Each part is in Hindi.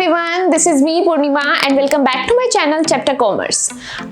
Everyone, this is me Purnima and welcome back to my channel chapter commerce.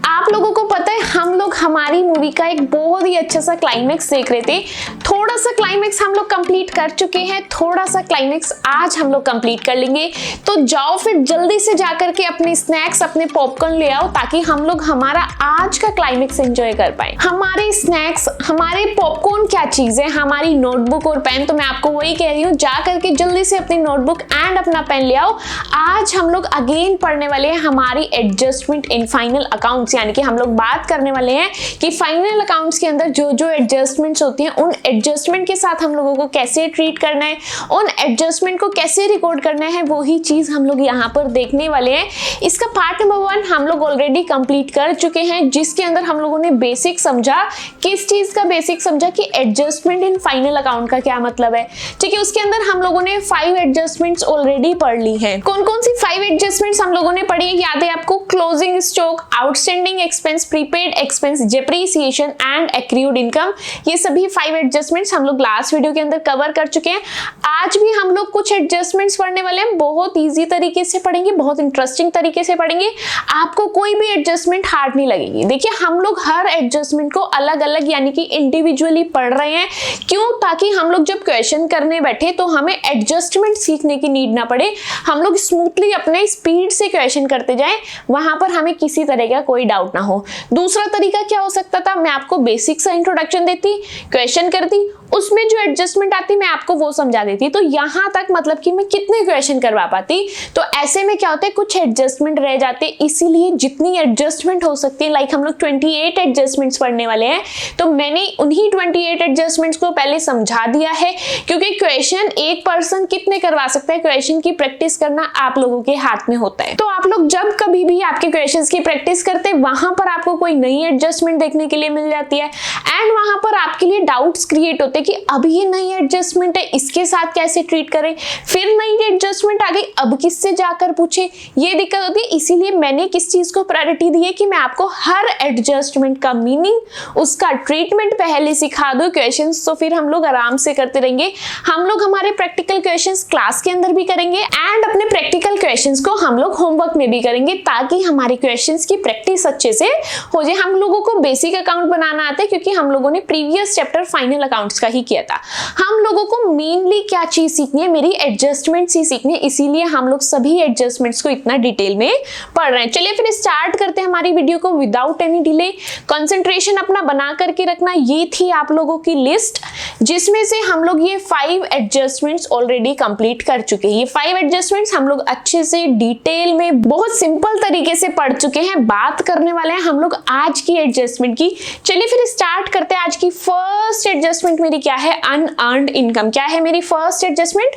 आप लोगों को पता है हम लोग हमारी मूवी का एक बहुत ही अच्छा सा क्लाइमेक्स देख रहे थे। थोड़ा सा क्लाइमेक्स हम लोग कंप्लीट कर चुके हैं, थोड़ा सा क्लाइमेक्स आज हम लोग कंप्लीट कर लेंगे। तो जाओ फिर जल्दी से जाकर के अपने स्नैक्स, अपने पॉपकॉर्न ले आओ ताकि हम लोग हमारा आज का क्लाइमेक्स एंजॉय कर पाए। हमारे स्नैक्स, हमारे पॉपकॉर्न क्या चीज है, हमारी नोटबुक और पेन। तो मैं आपको वही कह रही हूँ, जा करके जल्दी से अपनी नोटबुक एंड अपना पेन ले आओ। आज हम लोग अगेन पढ़ने वाले हैं हमारी एडजस्टमेंट इन फाइनल अकाउंट्स, यानी कि हम लोग बात करने वाले हैं कि फाइनल अकाउंट्स के अंदर जो जो एडजस्टमेंट्स होती हैं उन एडजस्टमेंट के साथ हम लोगों को कैसे ट्रीट करना है, उन एडजस्टमेंट को कैसे रिकॉर्ड करना है, वही चीज हम लोग यहाँ पर देखने वाले हैं। इसका पार्ट नंबर 1 हम लोग ऑलरेडी कंप्लीट कर चुके हैं, जिसके अंदर हम लोगों ने बेसिक समझा। किस चीज का बेसिक समझा कि एडजस्टमेंट इन फाइनल अकाउंट का क्या मतलब है। ठीक है, उसके अंदर हम लोगों ने 5 एडजस्टमेंट्स ऑलरेडी पढ़ ली हैं। कौन कौन सी 5 एडजस्टमेंट्स हम लोगों ने पढ़ी है याद है आपको? Closing stock, outstanding expense, prepaid expense, depreciation and accrued income. ये सभी 5 एडजस्टमेंट्स हम लोग लास्ट वीडियो के अंदर कवर कर चुके हैं। आज भी हम लोग कुछ एडजस्टमेंट्स पढ़ने वाले हैं, बहुत ईजी तरीके से पढ़ेंगे, बहुत इंटरेस्टिंग तरीके से पढ़ेंगे। आपको कोई भी एडजस्टमेंट हार्ड नहीं लगेगी। देखिए, हम लोग हर एडजस्टमेंट को अलग अलग यानी कि इंडिविजुअली पढ़ रहे हैं। क्यों? ताकि हम लोग जब क्वेश्चन करने बैठे तो हमें एडजस्टमेंट सीखने की नीड ना पड़े, हम लोग स्मूथली अपने स्पीड से क्वेश्चन करते जाएं, वहां पर हमें किसी तरह का कोई डाउट ना हो। दूसरा तरीका क्या हो सकता था? मैं आपको बेसिक सा इंट्रोडक्शन देती, क्वेश्चन करती, उसमें जो एडजस्टमेंट आती मैं आपको वो समझा देती, तो यहां तक मतलब कि मैं कितने क्वेश्चन करवा पाती। तो ऐसे में क्या होता है, कुछ एडजस्टमेंट रह जाते, इसीलिए जितनी एडजस्टमेंट हो सकती है, लाइक हम लोग 28 एडजस्टमेंट्स पढ़ने वाले हैं, तो मैंने उन्हीं 28 एडजस्टमेंट्स को पहले समझा दिया है। क्योंकि क्वेश्चन एक पर्सन कितने करवा सकता है, क्वेश्चन की प्रैक्टिस करना आप लोगों के हाथ में होता है। तो आप लोग जब कभी भी आपके क्वेश्चंस की प्रैक्टिस करते हैं, वहां पर आपको कोई नई एडजस्टमेंट देखने के लिए मिल जाती है एंड वहां पर आपके लिए डाउट्स क्रिएट होते हैं कि अब ये नई एडजस्टमेंट है, इसके साथ कैसे ट्रीट करें, फिर नई एडजस्टमेंट आ गई, अब किससे जाकर पूछे, ये दिक्कत होती है। इसीलिए मैंने किस चीज को प्रायोरिटी दी है कि मैं आपको हर एडजस्टमेंट का मीनिंग, उसका ट्रीटमेंट पहले सिखा दूं। क्वेश्चंस तो फिर हम लोग आराम से करते रहेंगे। हम लोग हमारे प्रैक्टिकल क्वेश्चंस क्लास के अंदर भी करेंगे एंड अपने प्रैक्टिकल क्वेश्चंस को हम लोग होमवर्क में भी करेंगे, ताकि हमारे क्वेश्चंस की प्रैक्टिस अच्छे से हो जाए। हम लोगों को बेसिक अकाउंट बनाना आता है, क्योंकि हम लोगों ने प्रीवियस चैप्टर फाइनल अकाउंट्स का ही किया था। हम लोगों को मेनली क्या चीज सीखनी है, मेरी एडजस्टमेंट्स ही सीखनी है, इसीलिए हम लोग सभी एडजस्टमेंट्स को इतना डिटेल में पढ़ रहे हैं। चलिए फिर स्टार्ट करते हैं हमारी वीडियो को विदाउट एनी डिले। कंसंट्रेशन अपना बना करके रखना। ये थी आप लोगों की लिस्ट, जिसमें से हम लोग ये 5 एडजस्टमेंट्स ऑलरेडी कंप्लीट कर चुके हैं। ये 5 एडजस्टमेंट्स हम लोग अच्छे से डिटेल में बहुत सिंपल तरीके से पढ़ चुके हैं। बात करने वाले हैं हम लोग आज की एडजस्टमेंट की। चलिए फिर स्टार्ट करते हैं। आज की फर्स्ट एडजस्टमेंट मेरी क्या है? Unearned income. क्या है मेरी फर्स्ट एडजस्टमेंट?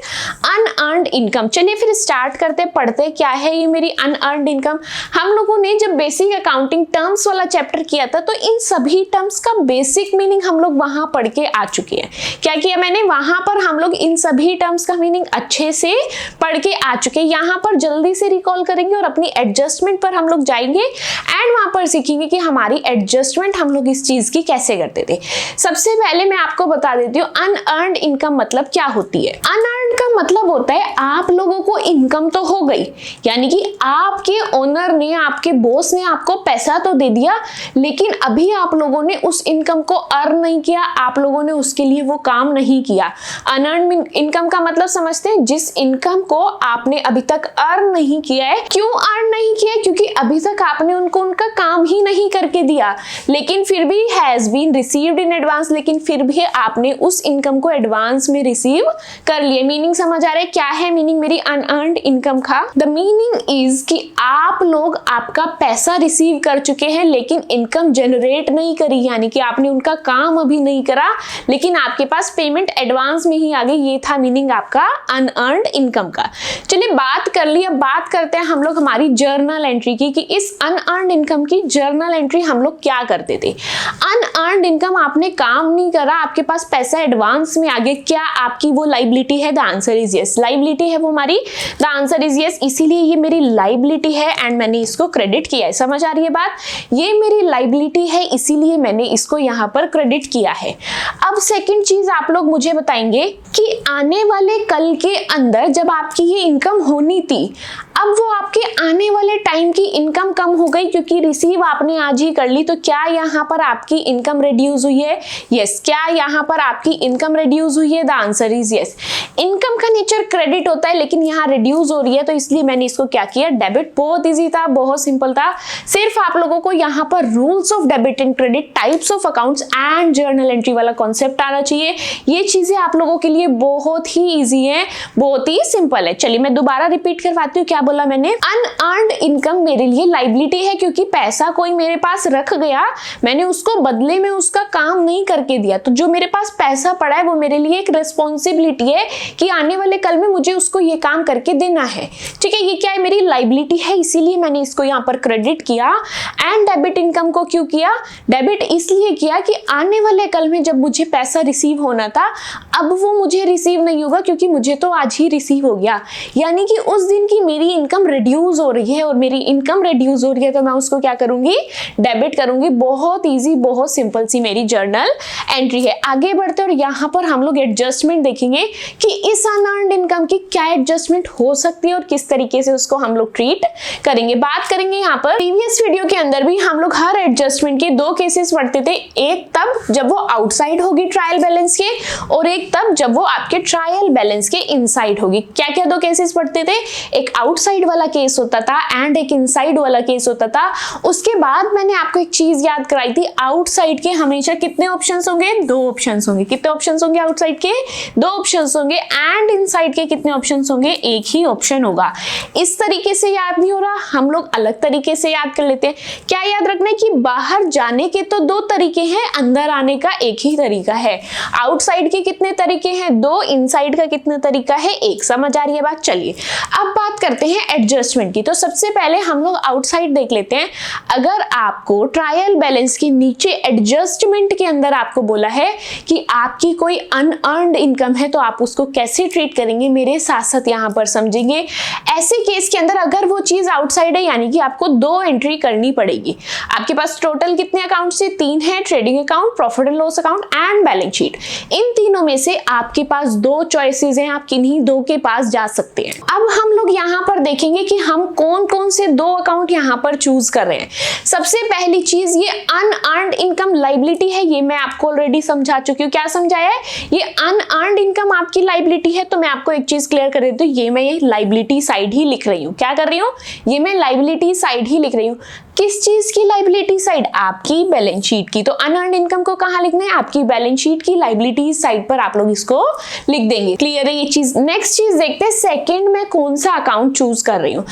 Unearned income. चलिए फिर स्टार्ट करते पढ़ते क्या है ये मेरी अनअर्न्ड इनकम। हम लोगों ने जब बेसिक अकाउंटिंग टर्म्स वाला चैप्टर किया था, तो इन सभी टर्म्स का बेसिक मीनिंग हम लोग वहां पढ़ के आ चुके हैं। क्या किया मैंने? वहां पर हम लोग इन सभी टर्म्स का मीनिंग अच्छे से पढ़ के आ चुके हैं। यहां पर जल्दी से रिकॉल करेंगे और अपनी एडजस्टमेंट पर हम लोग जाएंगे एंड वहां पर सीखेंगे कि हमारी एडजस्टमेंट हम लोग इस चीज की कैसे करते थे। सबसे पहले मैं आपको बता देती हूँ अनअर्न्ड इनकम मतलब क्या होती है। अनअर्न्ड का मतलब होता है आप लोगों को इनकम तो हो गई, यानी कि आपके ओनर ने, आपके बॉस ने आपको पैसा तो दे दिया, लेकिन अभी आप लोगों ने उस इनकम को अर्न नहीं किया, आप लोगों ने उसके लिए वो काम नहीं किया। अनअर्न्ड इनकम का मतलब समझते हैं? जिस इनकम को आपने अभी तक अर्न नहीं किया है। क्यों अर्न नहीं किया? क्योंकि अभी तक आपने उनको उनका काम ही नहीं करके दिया, लेकिन फिर भी has been received in advance, लेकिन फिर भी आपने उस इनकम को एडवांस में रिसीव कर लिया। मीनिंग समझ आ रहा है? क्या है मीनिंग मेरी अनअर्न्ड इनकम का? द मीनिंग इज कि आप लोग आपका पैसा रिसीव कर चुके हैं, लेकिन इनकम जनरेट नहीं करी, यानी कि आपने उनका काम अभी नहीं करा, लेकिन आपके पास पेमेंट एडवांस में ही आ गई। ये था मीनिंग आपका अनअर्न्ड इनकम का। चलिए बात कर ली, अब बात करते हैं हम लोग हमारी जर्नल एंट्री की, कि इस अनअर्न्ड इनकम की जर्नल एंट्री हम लोग क्या करते थे। अनअर्न्ड इनकम, आपने काम नहीं करा, आपके पास पैसा एडवांस में आ गया, क्या आपकी वो लाइबिलिटी है? The answer is yes. Liability है वो हमारी? The answer is yes. इसीलिए ये मेरी लाइबिलिटी है एंड मैंने इसको क्रेडिट किया है। समझ आ रही है बात? ये मेरी लाइबिलिटी है, इसीलिए मैंने इसको यहाँ पर क्रेडिट किया है। अब सेकंड चीज आप लोग मुझे बताएंगे कि आने वाले कल के अंदर जब आपकी ये इनकम होनी थी, अब वो आपके आने वाले टाइम की इनकम कम हो गई क्योंकि रिसीव आपने आज ही कर ली, तो क्या यहाँ पर आपकी इनकम रिड्यूस हुई है? यस। क्या यहाँ पर आपकी इनकम रिड्यूस हुई है? The answer is yes. Income का नेचर क्रेडिट होता है लेकिन यहाँ रिड्यूस हो रही है, तो इसलिए मैंने इसको क्या किया, डेबिट। बहुत इजी था, बहुत सिंपल था। सिर्फ आप लोगों को यहाँ पर rules of debit and credit, types of accounts and journal entry वाला कॉन्सेप्ट आना चाहिए। ये चीजें आप लोगों के लिए बहुत ही इजी है, बहुत ही सिंपल है। चलिए मैं दोबारा रिपीट करवाती हूँ, क्या बोला मैंने? अनअर्न्ड इनकम मेरे लिए लायबिलिटी है क्योंकि पैसा कोई मेरे पास रख गया, मैंने उसको बदले में उसका काम नहीं करके दिया, तो जो मेरे पास पैसा पड़ा है वो मेरे लिए एक रिस्पॉन्सिबिलिटी है कि आने वाले कल में मुझे उसको ये काम करके देना है। ठीक है, ये क्या है, मेरी लायबिलिटी है, इसीलिए मैंने इसको यहाँ पर क्रेडिट किया। एंड डेबिट इनकम को क्यों किया? डेबिट इसलिए किया कि आने वाले कल में जब मुझे पैसा रिसीव होना था, अब वो मुझे रिसीव नहीं होगा क्योंकि मुझे तो आज ही रिसीव हो गया, यानी कि उस दिन की मेरी इनकम रिड्यूस हो रही है और मेरी इनकम रिड्यूस हो रही है तो मैं उसको क्या करूंगी, डेबिट करूंगी। बहुत इजी, बहुत सिंपल सी मेरी जर्नल एंट्री है। आगे बढ़ते और यहाँ पर हम लोग एडजस्टमेंट देखेंगे कि इस अनअर्न्ड इनकम की क्या एडजस्टमेंट हो सकती है और किस तरीके से उसको हम लोग ट्रीट करेंगे। बात करेंगे यहाँ पर, प्रीवियस वीडियो के अंदर भी हम लोग हर एडजस्टमेंट के दो केसेस पढ़ते थे, एक तब जब वो आउटसाइड होगी ट्रायल बैलेंस के, और एक तब जब वो आपके ट्रायल बैलेंस के इनसाइड होगी। क्या क्या दो केसेस पढ़ते थे? एक आउटसाइड वाला केस होता था एंड एक इनसाइड वाला केस होता था। उसके बाद मैंने आपको एक चीज याद कराई थी, आउटसाइड के हमेशा कितने ऑप्शंस होंगे? दो ऑप्शंस होंगे। कितने ऑप्शंस होंगे आउटसाइड के? दो ऑप्शंस होंगे। एंड इनसाइड के कितने ऑप्शंस होंगे? एक ही ऑप्शन होगा। इस तरीके से याद नहीं हो रहा, हम लोग अलग तरीके से याद कर लेते हैं। क्या याद रखना है कि बाहर जाने के तो दो तरीके हैं, अंदर आने का एक ही तरीका है। आउटसाइड के कितने तरीके हैं? दो। इनसाइड का कितने तरीका है? एक। समझ आ रही है बात? चलिए अब बात करते हैं एडजस्टमेंट की। तो सबसे पहले हम लोग आउटसाइड देख लेते हैं। अगर आपको ट्रायल बैलेंस के नीचे एडजस्टमेंट के अंदर आपको बोला है कि आपकी कोई अनअर्न्ड इनकम है तो आप उसको कैसे ट्रीट करेंगे, मेरे साथ साथ यहाँ पर समझेंगे। ऐसे केस के अंदर अगर वो चीज आउटसाइड है यानी कि आपको दो एंट्री करनी पड़ेगी। आपके पास टोटल कितने अकाउंट्स है? तीन है, trading account, profit and loss account and balance sheet. इन तीनों में से आपके पास दो चॉइसेस हैं, आप किन्हीं दो के पास जा सकते हैं। अब हम लोग यहाँ पर देखेंगे कि हम कौन कौन से दो अकाउंट यहाँ पर चूज कर रहे हैं। सबसे पहली चीज, ये अनअर्न्ड इनकम लायबिलिटी है, ये मैं आपको ऑलरेडी समझा चुकी हूँ। क्या समझाया है? ये अनअर्न्ड इनकम आपकी लायबिलिटी है, तो मैं आपको एक चीज क्लियर कर देती हूँ, ये मैं ये लायबिलिटी साइड ही लिख रही हूँ। क्या कर रही हूँ? ये मैं लायबिलिटी साइड ही लिख रही हूँ। किस चीज की लायबिलिटी साइड? आपकी बैलेंस शीट की। तो अनअर्न्ड इनकम को कहाँ लिखना है? आपकी बैलेंस शीट की लायबिलिटी साइड पर आप लोग इसको लिख देंगे। क्लियर है ये चीज? नेक्स्ट चीज देखते हैं, सेकंड में कौन सा अकाउंट चूज कर रही हूँ।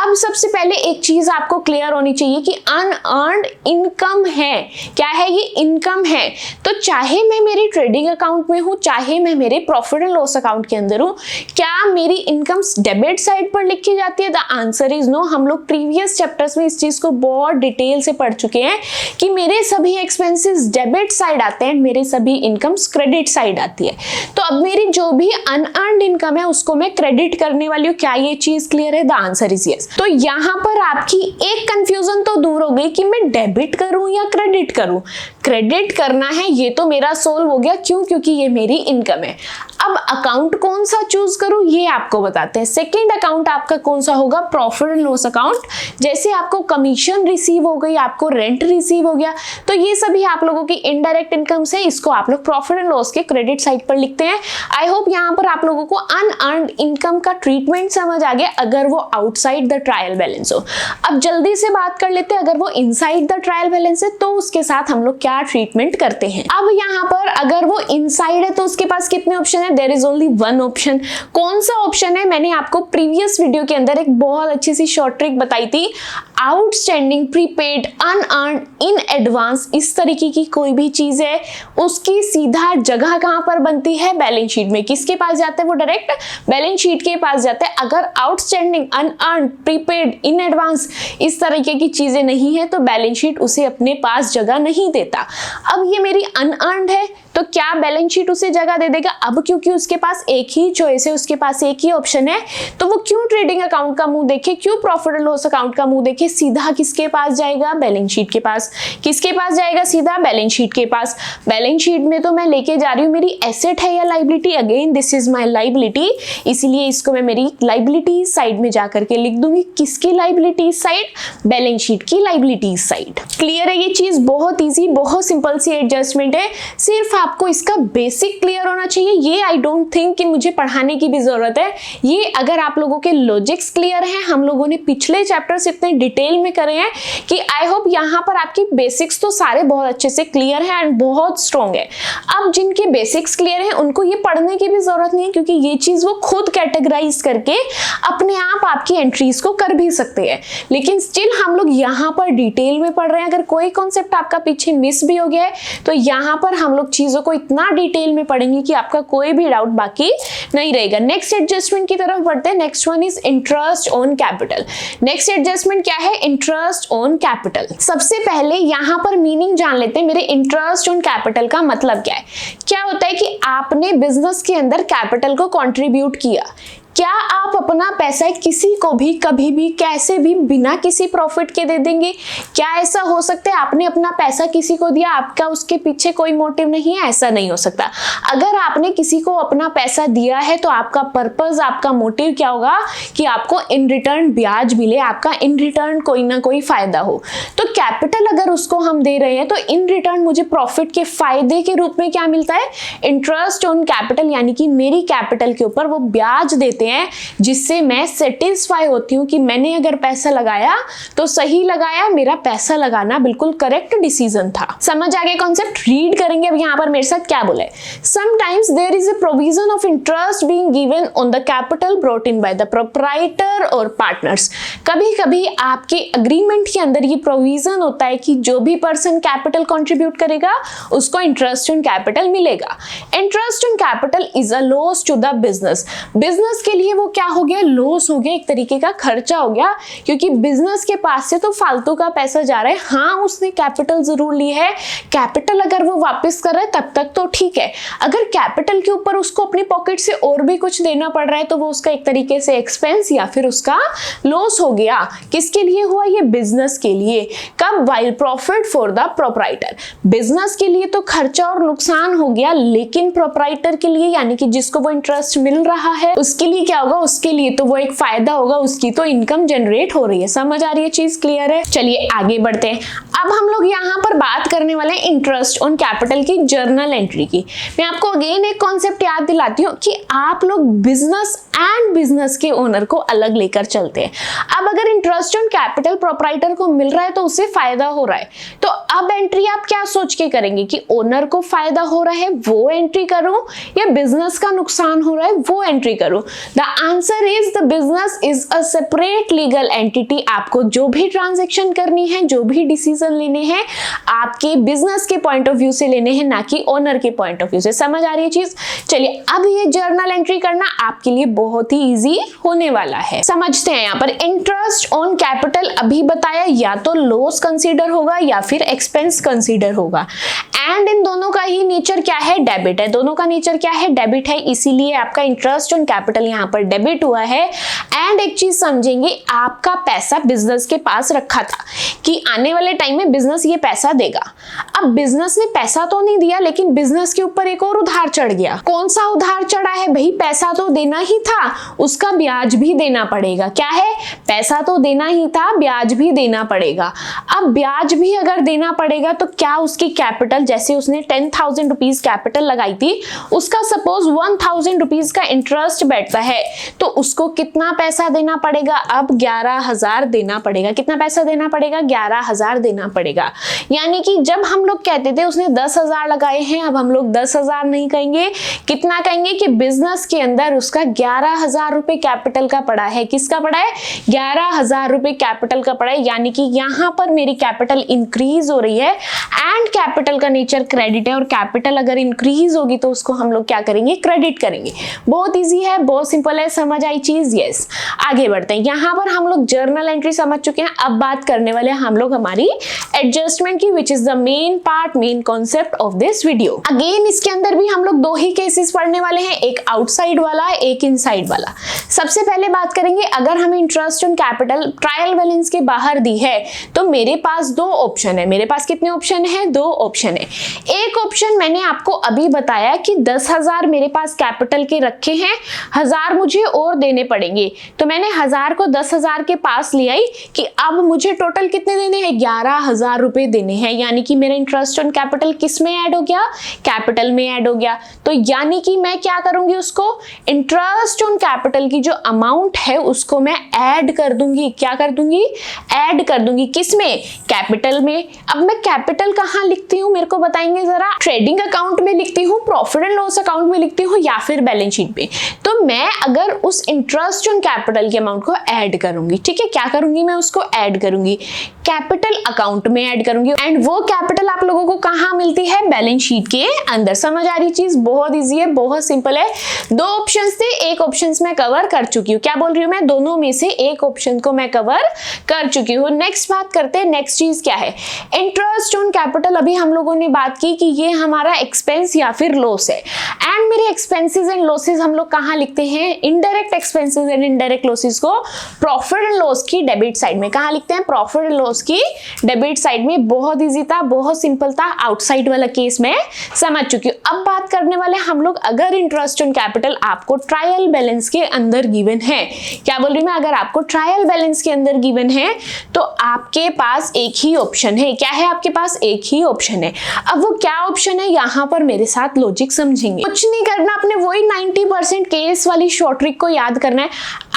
अब सबसे पहले एक चीज आपको क्लियर होनी चाहिए कि अनअर्न्ड इनकम है। क्या है ये? इनकम है। तो चाहे मैं मेरे ट्रेडिंग अकाउंट में हूँ, चाहे मैं मेरे प्रॉफिट एंड लॉस अकाउंट के अंदर हूँ, क्या मेरी इनकम डेबिट साइड पर लिखी जाती है? The answer is no. हम लोग प्रीवियस चैप्टर्स में इस चीज को बहुत डिटेल से पढ़ चुके हैं कि मेरे सभी एक्सपेंसेस डेबिट साइड आते हैं, मेरे सभी इनकम्स क्रेडिट साइड आती है। तो अब मेरी जो भी अनअर्न्ड इनकम है उसको मैं क्रेडिट करने वाली हूँ। क्या ये चीज क्लियर है? The answer is yes. तो यहाँ पर आपकी एक कंफ्यूजन तो दूर हो गई कि मैं डेबिट करूं या क्रेडिट करूं। क्रेडिट करना है, ये तो मेरा सोल्व हो गया। क्यों? क्योंकि ये मेरी इनकम है। अब अकाउंट कौन सा चूज करूं ये आपको बताते हैं। सेकंड अकाउंट आपका कौन सा होगा? Profit and loss account. जैसे आपको कमीशन रिसीव हो गई, आपको रेंट रिसीव हो गया, तो ये सभी आप लोगों की इनडायरेक्ट इनकम से, इसको आप लोग प्रॉफिट एंड लॉस के क्रेडिट साइड पर लिखते हैं। आई होप यहाँ पर आप लोगों को अनअर्न्ड इनकम का ट्रीटमेंट समझ आ गया अगर वो आउटसाइड द ट्रायल बैलेंस हो। अब जल्दी से बात कर लेते हैं, अगर वो इनसाइड द ट्रायल बैलेंस है तो उसके साथ हम लोग क्या ट्रीटमेंट करते हैं। अब यहाँ पर अगर वो इनसाइड है तो उसके पास कितने ऑप्शन है? There is only one option. कौन सा ऑप्शन है? मैंने आपको प्रीवियस वीडियो के अंदर एक बहुत अच्छी सी शॉर्ट ट्रिक बताई थी। Outstanding, prepaid, unearned, in advance, इस तरीके की कोई भी चीज है उसकी सीधा जगह कहां पर बनती है? बैलेंस शीट में। किसके पास जाता है? वो डायरेक्ट बैलेंस शीट के पास जाता है। अगर outstanding, unearned, prepaid, in advance इस तरीके की चीजें नहीं है तो बैलेंस शीट उसे अपने पास जगह नहीं देता। अब ये मेरी अनअर्न्ड है तो क्या बैलेंस शीट उसे जगह दे देगा? अब क्योंकि उसके पास एक ही चॉइस है, उसके पास एक ही ऑप्शन है, तो वो क्यों ट्रेडिंग अकाउंट का मुंह देखे, क्यों प्रॉफिट एंड लॉस अकाउंट का मुंह देखे? के सीधा किसके पास जाएगा, बैलेंस शीट के पास। किसके पास जाएगा सीधा, बैलेंस शीट के पास। बैलेंस शीट में तो मैं लेके जा रही हूँ मेरी एसेट है या liability, again this is my liability, इसीलिए इसको मैं मेरी लाइबिलिटी साइड में जाकर के लिख दूंगी। किसकी लाइबिलिटी साइड, बैलेंस शीट की लाइबिलिटी साइड। क्लियर है ये चीज, बहुत इजी, बहुत सिंपल सी एडजस्टमेंट है, सिर्फ आपको इसका बेसिक क्लियर होना चाहिए। ये आई डोंट थिंक कि मुझे पढ़ाने की भी जरूरत है, ये अगर आप लोगों के लॉजिक्स क्लियर हैं, हम लोगों ने पिछले चैप्टर्स इतने डिटेल में करे हैं कि आई होप यहाँ पर आपकी बेसिक्स तो सारे बहुत अच्छे से क्लियर है एंड बहुत स्ट्रॉन्ग है। अब जिनके बेसिक्स क्लियर है उनको ये पढ़ने की भी जरूरत नहीं है, क्योंकि ये चीज वो खुद कैटेगराइज करके अपने आप आपकी एंट्रीज को कर भी सकते हैं। लेकिन स्टिल हम लोग यहाँ पर डिटेल में पढ़ रहे हैं। अगर कोई कॉन्सेप्ट आपका पीछे मिस भी हो गया है तो यहाँ पर हम लोग चीजों को इतना डिटेल में पढ़ेंगे कि आपका कोई भी डाउट बाकी नहीं रहेगा। नेक्स्ट एडजस्टमेंट की तरफ बढ़ते हैं। Next one is interest on capital. Next adjustment क्या है, इंटरेस्ट ऑन कैपिटल। सबसे पहले यहाँ पर मीनिंग जान लेते हैं, मेरे इंटरेस्ट ऑन कैपिटल का मतलब क्या है। क्या होता है कि आपने बिजनेस के अंदर कैपिटल को कंट्रीब्यूट किया, क्या आप अपना पैसा किसी को भी कभी भी कैसे भी बिना किसी प्रॉफिट के दे देंगे? क्या ऐसा हो सकता है आपने अपना पैसा किसी को दिया, आपका उसके पीछे कोई मोटिव नहीं है? ऐसा नहीं हो सकता। अगर आपने किसी को अपना पैसा दिया है तो आपका पर्पस, आपका मोटिव क्या होगा कि आपको इन रिटर्न ब्याज मिले, आपका इन रिटर्न कोई ना कोई फायदा हो। तो कैपिटल अगर उसको हम दे रहे हैं तो इन रिटर्न मुझे प्रॉफिट के फायदे के रूप में क्या मिलता है, इंटरेस्ट ऑन कैपिटल, यानी कि मेरी कैपिटल के ऊपर वो ब्याज देते हैं, जिससे मैं सेटिस्फाई होती हूँ कि मैंने अगर पैसा लगाया तो सही लगाया, मेरा पैसा लगाना बिल्कुल करेक्ट डिसीजन था। समझ आ गया कॉन्सेप्ट? रीड करेंगे अब यहाँ पर मेरे साथ क्या बोला है। Sometimes there is a provision of interest being given on the capital brought in by the proprietor और पार्टनर्स। कभी कभी आपके अग्रीमेंट के अंदर ये प्रोविजन होता है कि जो भी पर्सन कैपिटल कंट्रीब्यूट करेगा उसको इंटरेस्ट ऑन कैपिटल मिलेगा। Interest on capital is a loss to the business. Business के लिए वो क्या हो गया, लॉस हो गया, एक तरीके का खर्चा हो गया, क्योंकि बिजनेस के पास से तो फालतू का पैसा जा रहा है। हाँ, उसने कैपिटल जरूर ली है, कैपिटल अगर वो वापस कर रहा है तब तक तो ठीक है। अगर कैपिटल के ऊपर उसको अपनी पॉकेट से और भी कुछ देना पड़ रहा है तो वो उसका एक तरीके से एक्सपेंस या फिर उसका लॉस हो गया। किसके लिए हुआ ये, बिजनेस के लिए। कब, while profit for the proprietor. Business के लिए तो खर्चा और नुकसान हो गया, लेकिन प्रोप्राइटर के लिए यानी कि जिसको वो इंटरेस्ट मिल रहा है उसके लिए क्या होगा, उसके लिए तो वो एक फायदा होगा, उसकी तो इनकम जनरेट हो रही है। समझ आ रही है चीज, क्लियर है? चलिए आगे बढ़ते हैं। अब हम लोग यहाँ पर बात करने वाले हैं इंटरेस्ट ऑन कैपिटल की जर्नल एंट्री की। मैं आपको अगेन एक कॉन्सेप्ट याद दिलाती हूँ कि आप लोग बिजनेस एंड बिजनेस के ओनर को अलग लेकर चलते हैं। अब अगर इंटरेस्ट ऑन कैपिटल प्रोप्राइटर को मिल रहा है तो उससे फायदा हो रहा है, तो अब एंट्री आप क्या सोच के करेंगे कि ओनर को फायदा हो रहा है वो एंट्री करूं या बिजनेस का नुकसान हो रहा है वो एंट्री करूं? The answer is the business is a separate legal entity. आपको जो भी ट्रांजैक्शन करनी है, जो भी डिसीजन लेने हैं, आपके बिजनेस के पॉइंट ऑफ व्यू से लेने हैं, ना कि ओनर के पॉइंट ऑफ व्यू से। समझ आ रही है चीज? चलिए अब ये जर्नल एंट्री करना आपके लिए बहुत ही इजी होने वाला है। समझते हैं यहाँ पर इंटरेस्ट ऑन कैपिटल अभी बताया, या तो लॉस कंसीडर होगा या फिर एक्सपेंस कंसीडर होगा। एंड इन दोनों का ही नेचर क्या है, डेबिट है। दोनों का नेचर क्या है, डेबिट है, इसीलिए आपका इंटरेस्ट ऑन कैपिटल यहाँ पर डेबिट हुआ है। एंड एक चीज समझेंगे, आपका पैसा बिजनेस के पास रखा था कि आने वाले टाइम में बिजनेस ये पैसा देगा। अब बिजनेस ने पैसा तो नहीं दिया, लेकिन बिजनेस के ऊपर एक और उधार चढ़ गया। कौन सा उधार चढ़ा है भाई? पैसा तो देना ही था, उसका ब्याज भी देना पड़ेगा। क्या है, पैसा तो देना ही था, ब्याज भी देना पड़ेगा। अब ब्याज भी अगर देना पड़ेगा तो क्या उसकी कैपिटल, जैसे उसने 10,000 रुपीज कैपिटल लगाई थी, उसका सपोज 1,000 रुपीज का इंटरेस्ट बैठता है, तो उसको कितना पैसा देना पड़ेगा? अब 11,000 देना पड़ेगा। कितना पैसा देना पड़ेगा? 11,000 देना पड़ेगा। यानी कि जब हम लोग कहते थे उसने 10,000 लगाए हैं, अब हम लोग 10,000 नहीं कहेंगे, कितना कहेंगे कि बिजनेस के अंदर उसका 11,000 रुपए कैपिटल का पड़ा है। किसका पड़ा है? 11,000 रुपए कैपिटल का पड़ा है। यानी कि यहाँ पर मेरी कैपिटल इंक्रीज हो रही है एंड कैपिटल का नेचर क्रेडिट है, और कैपिटल अगर इंक्रीज होगी तो उसको हम लोग क्या करेंगे? क्रेडिट करेंगे। बहुत इजी है, बहुत सिंपल है। समझ आई चीज? यस। आगे बढ़ते हैं। यहाँ पर हम लोग जर्नल एंट्री समझ चुके हैं, अब बात करने वाले हम लोग हमारी एडजस्टमेंट की, which is the main part, main concept of this video. Again इसके अंदर भी हम लोग दो ही केसेस पढ़ने वाले हैं, एक आउटसाइड वाला, एक इनसाइड वाला। सबसे पहले बात करेंगे, अगर हमें interest on capital trial balance के बाहर दी है तो मेरे पास दो ऑप्शन है। मेरे पास कितने ऑप्शन है? दो ऑप्शन है। एक ऑप्शन मैंने आपको अभी बताया कि 10,000 मेरे पास कैपिटल के रखे हैं, 1000 मुझे और देने पड़ेंगे, तो मैंने 1000 को 10,000 के पास ले आई कि अब मुझे टोटल कितने देने हैं? 11,000 रुपए देने हैं। यानी कि मेरा इंटरेस्ट ऑन कैपिटल किस में ऐड हो गया? कैपिटल में ऐड हो गया। तो यानी कि मैं क्या करूंगी, उसको इंटरेस्ट ऑन कैपिटल की जो अमाउंट है उसको मैं ऐड कर दूंगी। क्या कर दूंगी? ऐड कर दूंगी। किसमें? कैपिटल में। अब मैं कैपिटल कहां लिखती हूं, मेरे को बताएंगे जरा? ट्रेडिंग अकाउंट में लिखती हूं, प्रॉफिट एंड लॉस अकाउंट में लिखती हूं, या फिर बैलेंस शीट पे? तो मैं अगर उस इंटरेस्ट ऑन कैपिटल के अमाउंट को ऐड करूंगी, ठीक है, क्या करूंगी मैं? उसको ऐड करूंगी, कैपिटल अकाउंट में ऐड करूंगी। एंड वो कैपिटल आप लोगों को कहां मिलती है? बैलेंस शीट के अंदर। समझ आ रही चीज? बहुत इजी है, बहुत सिंपल है। दो ऑप्शंस थे, एक ऑप्शन मैं कवर कर चुकी हूँ। क्या बोल रही हूँ मैं? दोनों में से एक ऑप्शन को मैं कवर कर चुकी हूँ। नेक्स्ट बात करते हैं, नेक्स्ट चीज क्या है? Interest on capital. अभी हम लोगों ने बात की कि ये हमारा एक्सपेंस या फिर लॉस है। एंड मेरे एक्सपेंसेस एंड लॉसेस हम लोग कहां लिखते हैं? Indirect expenses and indirect losses को प्रॉफिट एंड लॉस की डेबिट साइड में। कहां लिखते हैं? प्रॉफिट एंड लॉस की डेबिट साइड में। बहुत इजी था, बहुत सिंपल था। आउटसाइड वाला केस में समझ चुकी हूँ। अब बात करने वाले हम लोग, अगर इंटरेस्ट ऑन कैपिटल आपको ट्रायल बैलेंस के अंदर गिवन है। क्या बोल रही मैं? अगर आपको ट्रायल बैलेंस के अंदर गिवन है तो आपके पास एक ही ऑप्शन है। क्या है आपके पास? एक ही ऑप्शन है। अब वो क्या ऑप्शन है, यहां पर मेरे साथ लॉजिक समझेंगे। कुछ नहीं करना, अपने वही 90% केस वाली शॉर्ट ट्रिक को याद करना है।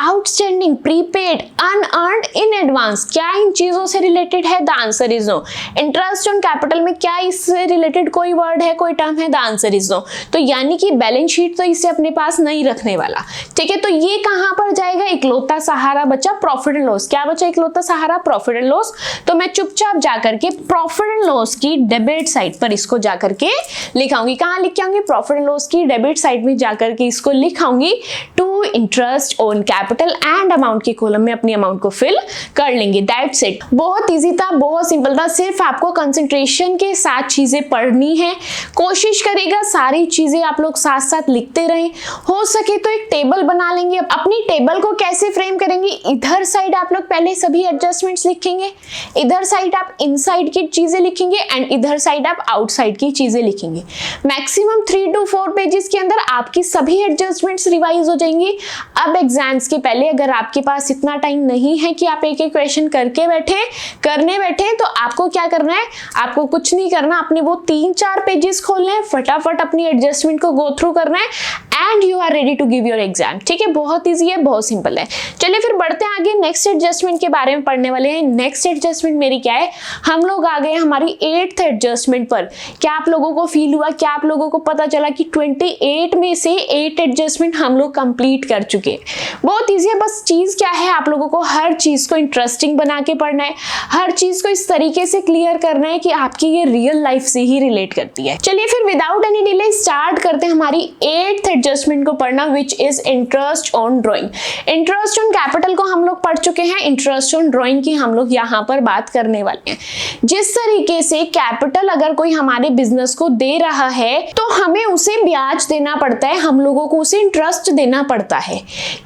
Outstanding, prepaid, unearned, in advance, क्या इन चीजों से रिलेटेड है? The answer is no. Interest on capital में क्या इससे रिलेटेड कोई वर्ड है, कोई टर्म है? The answer is no. तो यानी कि बैलेंस शीट तो इसे अपने पास नहीं रखने वाला, ठीक है। तो ये कहां पर जाएगा? इकलौता सहारा बचा प्रॉफिट एंड लॉस। क्या बचा? इकलौता सहारा प्रॉफिट एंड लॉस। तो मैं चुपचाप जाकर के प्रॉफिट एंड लॉस की डेबिट साइड पर इसको जाकर के लिखाऊंगी। कहां लिख के आऊंगी? प्रॉफिट एंड लॉस की डेबिट साइड में जाकर के इसको लिखाऊंगी। To interest on capital and amount के कॉलम में अपनी अमाउंट को फिल कर लेंगे। That's it. बहुत इजी था, बहुत सिंपल था। सिर्फ आपको कंसंट्रेशन के साथ चीजें पढ़नी है। कोशिश करिएगा सारी चीजें आप लोग साथ साथ लिखते रहें। हो सके तो एक टेबल बना लेंगे। अपनी टेबल को कैसे फ्रेम करेंगे? इधर साइड आप लोग पहले सभी एडजस्टमेंट्स लिखेंगे, इधर साइड आप इनसाइड की चीजें लिखेंगे, एंड इधर साइड आप आउटसाइड की चीजें लिखेंगे। मैक्सिमम 3 to 4 पेजेस के अंदर आपकी सभी एडजस्टमेंट्स रिवाइज हो जाएंगी। अब एग्जाम्स के पहले अगर आपके पास इतना टाइम नहीं है कि आप एक एक क्वेश्चन करने बैठे, तो आपको क्या करना है? आपको कुछ नहीं करना, अपने वो 3-4 पेजेस खोलने हैं, फटाफट अपनी एडजस्टमेंट को गो थ्रू करना है, and you are ready to give your exam. ठीक है, बहुत इजी है, बहुत सिंपल है। चलिए फिर बढ़ते हैं आगे। नेक्स्ट एडजस्टमेंट के बारे में पढ़ने वाले हैं। नेक्स्ट एडजस्टमेंट मेरी क्या है? हम लोग आ गए हमारी 8th एडजस्टमेंट पर। क्या आप लोगों को फील हुआ? क्या आप लोगों को पता चला कि 28 में से 8 एडजस्टमेंट हम लोग कंप्लीट कर चुके हैं? बहुत इजी है। बस चीज क्या है, आप लोगों को हर चीज को इंटरेस्टिंग बना के पढ़ना है, हर चीज को इस तरीके से क्लियर करना है कि आपकी ये रियल लाइफ से ही रिलेट करती है। चलिए फिर विदाउट एनी डिले स्टार्ट करते हैं हमारी 8th एडजस्टमेंट को पढ़ना, which is interest on drawing. Interest on capital को हम लोग पढ़ चुके हैं, इंटरेस्ट ऑन ड्रॉइंग की हम लोग यहाँ पर बात करने वाले हैं। जिस तरीके से कैपिटल अगर कोई हमारे बिजनेस को दे रहा है तो हमें उसे ब्याज देना पड़ता है, हम लोगों को उसे इंटरेस्ट देना पड़ता है।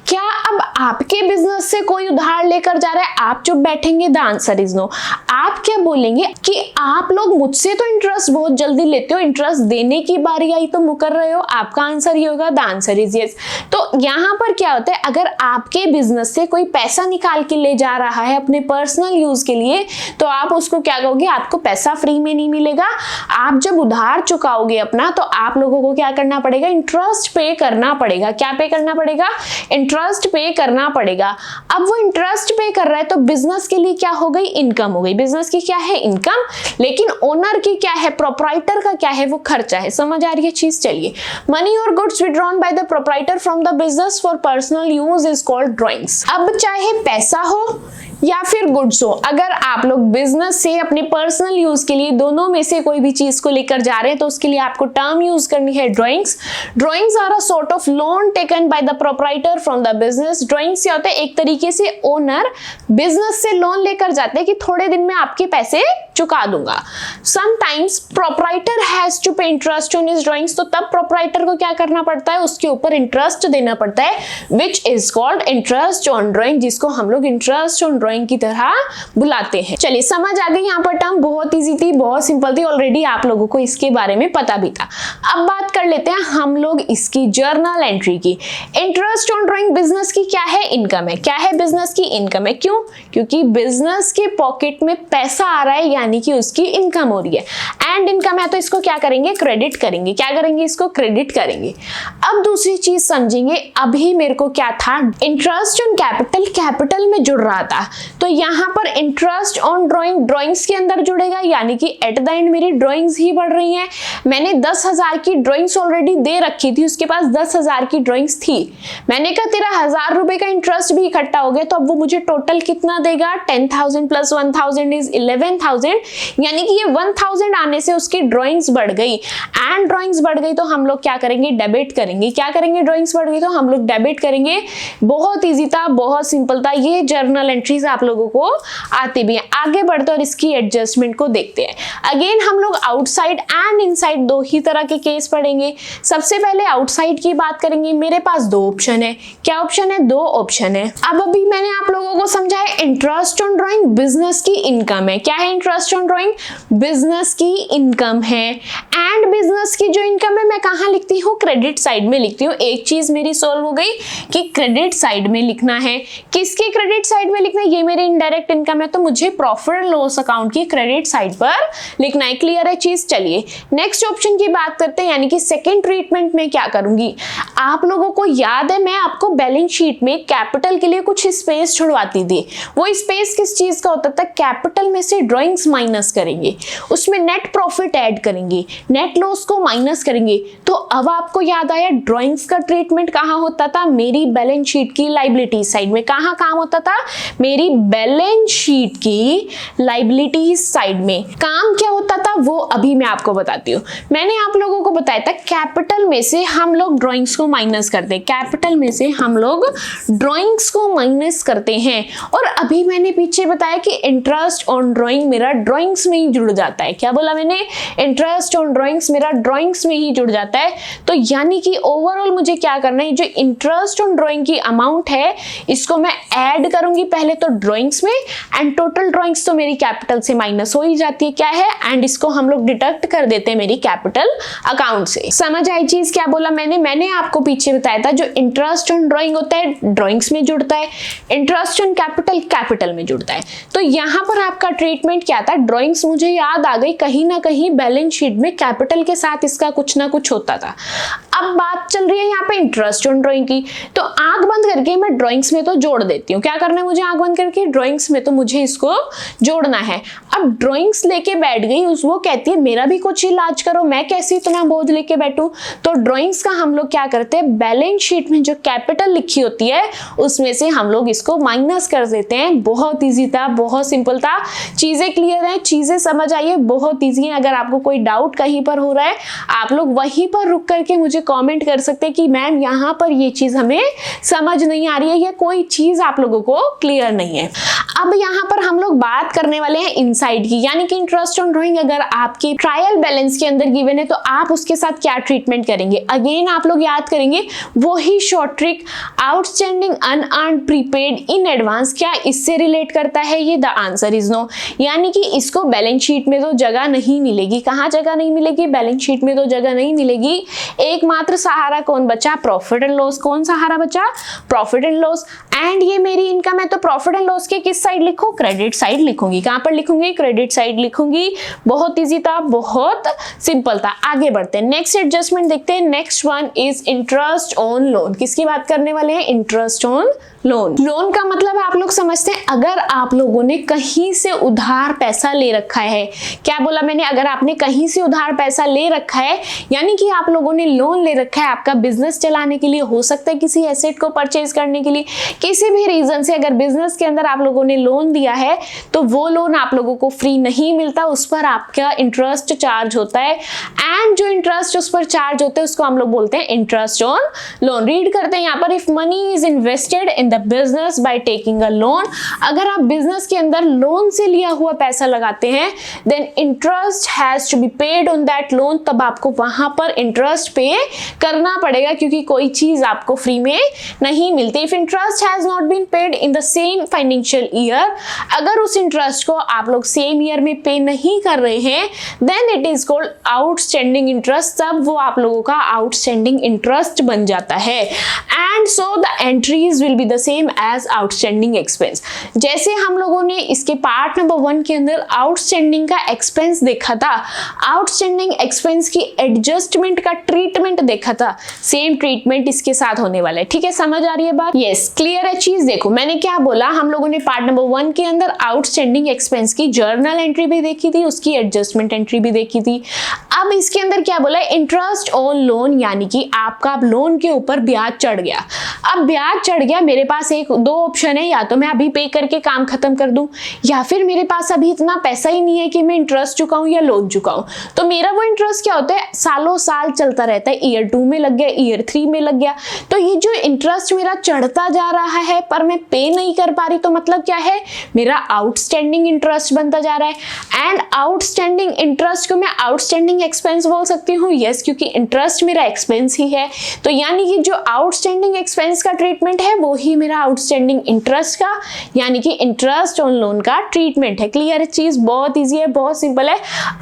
क्या अब आपके बिजनेस से कोई उधार लेकर जा रहा है, आप चुप बैठेंगे? The answer is no. आप क्या बोलेंगे कि आप लोग मुझसे तो इंटरेस्ट बहुत जल्दी लेते हो, इंटरेस्ट देने की बारी आई तो मुकर रहे हो? आपका आंसर ये होगा, द आंसर इज यस। तो यहाँ पर क्या होता है, अगर आपके बिजनेस से कोई पैसा निकाल के ले जा रहा है अपने पर्सनल यूज के लिए, तो आप उसको क्या कहोगे? आपको पैसा फ्री में नहीं मिलेगा। आप जब उधार चुकाओगे अपना, तो आप लोगों को क्या करना पड़ेगा? इंटरेस्ट पे करना पड़ेगा। क्या पे करना पड़ेगा? इंटरेस्ट पे करना पड़ेगा। अब वो इंटरेस्ट पे कर रहा है तो बिजनेस के लिए क्या हो गई? इनकम हो गई। बिजनेस की क्या है? इनकम। लेकिन ओनर की क्या है? प्रोप्राइटर का क्या है? वो खर्चा है। समझ आ रही है चीज? चलिए, मनी और goods withdrawn bye the proprietor from the business for personal use is called drawings. अब चाहे पैसा हो या फिर गुड्स हो, अगर आप लोग बिजनेस से अपने पर्सनल यूज के लिए दोनों में से कोई भी चीज को लेकर जा रहे हैं, तो उसके लिए आपको टर्म यूज करनी है drawings. Drawings are a sort of loan taken by the proprietor from the business. Drawings क्या होता है? एक तरीके से ओनर बिजनेस से लोन लेकर जाते हैं कि थोड़े दिन में आपके पैसे चुका दूंगा। समटाइम्स प्रोप्राइटर हैज टू पे इंटरेस्ट ऑन हिज ड्राइंग्स, तो तब प्रोप्राइटर को क्या करना पड़ता है, उसके ऊपर इंटरेस्ट देना पड़ता है, which is called interest on drawing, जिसको हम लोग इंटरेस्ट ऑन ड्राइंग की तरह बुलाते हैं। चलिए समझ आ गई, यहाँ पर टर्म बहुत इजी थी, बहुत सिंपल थी, ऑलरेडी आप लोगों को इसके बारे में पता भी था। अब बात कर लेते हैं हम लोग इसकी जर्नल एंट्री की। इंटरेस्ट ऑन ड्राइंग बिजनेस की क्या है, इनकम है। क्या है, बिजनेस की इनकम है। क्यों, क्योंकि बिजनेस के पॉकेट में पैसा आ रहा है, यानी कि उसकी इनकम हो रही है, एंड इनकम है तो इसको क्या करेंगे, क्रेडिट करेंगे। क्या करेंगे, इसको क्रेडिट करेंगे। अब दूसरी चीज समझेंगे, अभी मेरे को क्या था, इंटरेस्ट ऑन कैपिटल, कैपिटल में जुड़ रहा था, तो यहाँ पर इंटरेस्ट ऑन ड्राइंग ड्राइंग्स के अंदर जुड़ेगा, यानी कि एट द एंड मेरी ड्राइंग्स ही बढ़ रही हैं। मैंने 10,000 की ड्राइंग्स ऑलरेडी दे रखी थी, उसके पास 10,000 की ड्राइंग्स थी। मैंने कहा तेरा 1,000 रुपए का इंटरेस्ट भी इकट्ठा हो गया, तो अब वो मुझे टोटल कितना देगा, 10,000 प्लस 1,000 इज 11,000, यानी कि ये 1,000 आने से उसकी ड्राइंग्स बढ़ गई। एंड ड्राइंग्स बढ़ गई तो हम लोग क्या करेंगे, डेबिट करेंगे। क्या करेंगे, ड्राइंग्स बढ़ गई तो हम लोग डेबिट करेंगे। बहुत इजी था, बहुत सिंपल था, ये जर्नल एंट्रीज आप लोगों को आती भी है। आगे बढ़ते और इसकी एडजस्टमेंट को देखते हैं। अगेन हम लोग आउटसाइड एंड इनसाइड दो ही तरह के केस पढ़ेंगे। सबसे पहले आउटसाइड की बात करेंगे। मेरे पास दो ऑप्शन है। क्या ऑप्शन है, दो ऑप्शन है। अब अभी मैंने आप लोगों को समझाया इंटरेस्ट ऑन ड्राइंग बिजनेस की इनकम है। क्या है इंटरेस्ट ऑन ड्राइंग, बिजनेस की इनकम है। एंड बिजनेस की जो इनकम है मैं कहाँ लिखती हूँ, क्रेडिट साइड में लिखती हूँ। एक चीज मेरी सोल्व हो गई कि क्रेडिट साइड में लिखना है। किसके क्रेडिट साइड में लिखना है, ये मेरी इनडायरेक्ट इनकम है, तो मुझे प्रॉफिट एंड लॉस अकाउंट की क्रेडिट साइड पर लिखना है। क्लियर है चीज। चलिए नेक्स्ट ऑप्शन की बात करते हैं, यानी कि सेकंड ट्रीटमेंट में क्या करूंगी। आप लोगों को याद है मैं आपको बैलेंस शीट में कैपिटल के लिए कुछ स्पेस छुड़वाती थी। वो स्पेस किस चीज का होता था, कैपिटल में से ड्राइंग्स माइनस करेंगे, उसमें नेट प्रॉफिट ऐड करेंगे, नेट लॉस को माइनस करेंगे। तो अब आपको याद आया ड्राइंग्स का ट्रीटमेंट कहां होता था, मेरी बैलेंस शीट की लायबिलिटी साइड में। कहां काम होता था, मेरी बैलेंस शीट की लायबिलिटी साइड में। काम क्या होता था वो अभी मैं आपको बताती हूँ। मैंने आप लोगों को बताया था कैपिटल में से हम लोग ड्राइंग्स को माइनस करते हैं, कैपिटल में से हम लोग ड्राइंग्स को माइनस करते हैं। और अभी मैंने पीछे बताया कि इंटरेस्ट ऑन ड्राइंग मेरा ड्राइंग्स में ही जुड़ जाता है। क्या बोला मैंने, इंटरेस्ट ऑन ड्राइंग्स मेरा ड्राइंग्स में ही जुड़ जाता है। तो यानी कि ओवरऑल मुझे क्या करना है, जो इंटरेस्ट ऑन ड्राइंग की अमाउंट है इसको मैं ऐड करूंगी पहले तो ड्राइंग्स में, एंड टोटल ड्राइंग्स तो मेरी कैपिटल से माइनस हो ही जाती है, क्या है, एंड इसको हम लोग डिडक्ट कर देते हैं मेरी कैपिटल अकाउंट से। समझ आई चीज। क्या बोला मैंने आपको पीछे बताया था जो इंटरेस्ट ऑन ड्राइंग होता है ड्राइंग्स में जुड़ता है, इंटरेस्ट ऑन कैपिटल कैपिटल में जुड़ता है। तो यहाँ पर आपका ट्रीटमेंट क्या था, ड्राइंग्स मुझे याद आ गई, कहीं ना कहीं बैलेंस शीट में कैपिटल के साथ इसका कुछ ना कुछ होता था। अब बात चल रही है यहाँ पे इंटरेस्ट ऑन ड्राइंग की, तो आंख बंद करके मैं ड्राइंग्स में तो जोड़ देती हूँ। क्या करना है मुझे, आंख बंद करके ड्राइंग्स में तो मुझे इसको जोड़ना है। अब ड्राइंग्स लेके बैठ गई, वो कहती है मेरा भी कुछ इलाज करो, मैं कैसे इतना बोझ लेके बैठूं। तो ड्राइंग्स का हम लोग क्या करते हैं, बैलेंस शीट में जो कैपिटल लिखी होती है उसमें से हम लोग इसको माइनस कर देते हैं। बहुत इजी था, बहुत सिंपल था, चीजें क्लियर है, चीजें समझ आई है, बहुत इजी है। अगर आपको कोई डाउट कहीं पर हो रहा है आप लोग वहीं पर रुक करके मुझे कमेंट कर सकते हैं कि मैम यहाँ पर ये चीज हमें समझ नहीं आ रही है या कोई चीज आप लोगों को क्लियर नहीं है। अब यहाँ पर हम लोग बात करने वाले हैं इनसाइड की, यानी कि इंटरेस्ट ऑन ड्राइंग अगर आपकी ट्रायल बैलेंस के अंदर गिवन है तो आप उसके साथ क्या ट्रीटमेंट करेंगे। अगेन आप लोग याद करेंगे वही short trick, outstanding unearned prepaid in advance, क्या इससे रिलेट करता है ये, द आंसर इज नो। यानी कि इसको बैलेंस शीट में तो जगह नहीं मिलेगी। कहाँ जगह नहीं मिलेगी, बैलेंस शीट में तो जगह नहीं मिलेगी। एकमात्र सहारा कौन बचा, प्रॉफिट एंड लॉस। कौन सहारा बचा, प्रॉफिट एंड लॉस। एंड ये मेरी इनकम है तो प्रॉफिट एंड लॉस के किस साइड लिखो, क्रेडिट साइड लिखूंगी। कहां पर लिखूंगी, क्रेडिट साइड लिखूंगी। बहुत इजी था, बहुत सिंपल था। आगे बढ़ते हैं, नेक्स्ट एडजस्टमेंट देखते हैं। Next one is interest on loan. किसकी बात करने वाले हैं, इंटरेस्ट ऑन लोन। लोन का मतलब आप लोग समझते हैं अगर आप लोगों ने कहीं से उधार पैसा ले रखा है। क्या बोला मैंने, अगर आपने कहीं से उधार पैसा ले रखा है यानी कि आप लोगों ने लोन ले रखा है आपका बिजनेस चलाने के लिए, हो सकता है किसी एसेट को परचेज करने के लिए, किसी भी रीजन से अगर बिजनेस के अंदर आप लोगों ने आपने लोन दिया है तो वो लोन आप लोगों को फ्री नहीं मिलता, उस पर आपका इंटरेस्ट चार्ज होता है, एंड जो इंटरेस्ट उस पर चार्ज होते हैं उसको हम लोग बोलते हैं इंटरेस्ट ऑन लोन। रीड करते हैं यहाँ पर, if money is invested in the business by taking a loan, अगर आप बिजनेस के अंदर लोन से लिया हुआ पैसा लगाते हैं, then interest has to be paid on that loan, तब आपको वहां पर इंटरेस्ट पे करना पड़ेगा, क्योंकि कोई चीज आपको फ्री में नहीं मिलती। If interest has not been paid in the same financial year, अगर उस इंटरेस्ट को आप लोग सेम ईयर में पे नहीं कर रहे हैं, then it is called outstanding interest, तब वो आप लोगों का आउटस्टैंडिंग इंटरेस्ट बन जाता है। And so the entries will be the same as outstanding expense. जैसे हम लोगों ने इसके पार्ट नंबर 1 के अंदर आउटस्टैंडिंग का एक्सपेंस देखा था, आउटस्टैंडिंग एक्सपेंस की एडजस्टमेंट का ट्रीटमेंट देखा था, सेम ट्रीटमेंट इसके साथ होने वाला है। ठीक है, समझ आ रही है बात? यस, क्लियर है चीज? देखो मैंने क्या बोला, हम लोगों ने पार्ट नंबर 1 के अंदर आउटस्टैंडिंग एक्सपेंस की जर्नल एंट्री भी देखी थी, उसकी एडजस्टमेंट एंट्री भी देखी थी। अब इसके अंदर क्या बोला है, इंटरेस्ट ऑन लोन, यानी कि आपका लोन के ऊपर ब्याज चढ़ गया। अब ब्याज चढ़ गया, मेरे पास दो ऑप्शन है, या तो मैं अभी पे करके काम खत्म कर दूं, या फिर मेरे पास अभी इतना पैसा ही नहीं है कि मैं इंटरेस्ट चुकाऊं या लोन चुकाऊं। तो मेरा वो इंटरेस्ट क्या होता है, सालों साल चलता रहता है, ईयर 2 में लग गया, ईयर 3 में लग गया, तो ये जो इंटरेस्ट मेरा चढ़ता जा रहा है पर मैं पे नहीं कर पा रही, तो मतलब क्या है, मेरा आउटस्टैंडिंग इंटरेस्ट बनता जा रहा है। एंड आउटस्टैंडिंग इंटरेस्ट को मैं आउटस्टैंडिंग एक्सपेंस बोल सकती हूँ, यस, क्योंकि इंटरेस्ट मेरा एक्सपेंस ही है, तो यानी कि जो आउटस्टैंडिंग एक्सपेंस का ट्रीटमेंट है वो ही मेरा आउटस्टैंडिंग इंटरेस्ट का, यानी कि इंटरेस्ट ऑन लोन का ट्रीटमेंट है। क्लियर है चीज? बहुत इजी है, बहुत सिंपल है।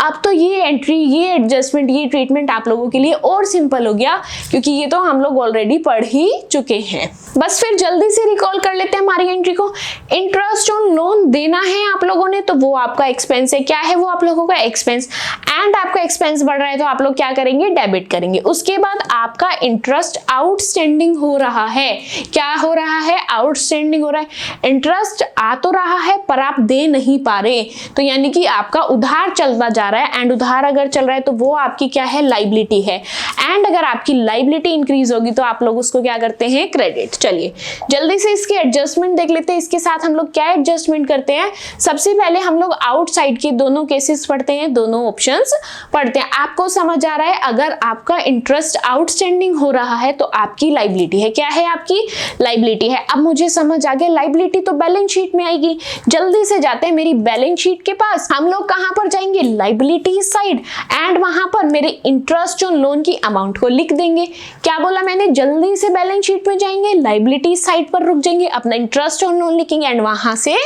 अब तो ये एंट्री, ये एडजस्टमेंट, ये ट्रीटमेंट आप लोगों के लिए और सिंपल हो गया, क्योंकि ये तो हम लोग ऑलरेडी पढ़ ही चुके हैं। बस फिर जल्दी से रिकॉल कर लेते हैं हमारी एंट्री को। इंटरेस्ट ऑन लोन देना है आप लोगों ने, तो वो आपका एक्सपेंस है। क्या है वो आप लोगों का एक्सपेंस, एंड आपका एक्सपेंस बढ़ रहा है तो आप लोग क्या करेंगे, डेबिट करेंगे। उसके बाद आपका इंटरेस्ट आउटस्टैंडिंग हो रहा है। क्या हो रहा है? आउटस्टैंडिंग हो रहा है। इंटरेस्ट आ तो रहा है पर आप दे नहीं पा रहे, तो यानी कि आपका उधार चलता जा रहा है, एंड उधार अगर चल रहा है तो वो आपकी क्या है, लाइबिलिटी है। एंड अगर आपकी लाइबिलिटी इंक्रीज होगी तो आप लोग उसको क्या करते हैं, क्रेडिट। चलिए जल्दी से इसकी एडजस्टमेंट देख लेते हैं। इसके साथ हम लोग क्या एडजस्टमेंट करते हैं, सबसे पहले हम लोग आउटसाइड के दोनों केसेस पढ़ते हैं, दोनों ऑप्शंस पढ़ते हैं। आपको समझ आ रहा है, अगर आपका इंटरेस्ट आउटस्टैंडिंग हो रहा है तो आपकी लाइबिलिटी है। क्या है? आपकी लाइबिलिटी है। अब मुझे समझ आ गया, लाइबिलिटी तो बैलेंस शीट में आएगी। जल्दी से जाते हैं मेरी बैलेंस शीट के पास। हम लोग कहां पर जाएंगे, लाइबिलिटी साइड, एंड वहां पर मेरे इंटरेस्ट ऑन लोन की अमाउंट को लिख देंगे। क्या बोला मैंने, जल्दी से बैलेंस शीट में जाएंगे, लाइबिलिटी साइड पर रुक जाएंगे, अपना इंटरेस्ट ऑन लोन लिखेंगे, एंड वहां से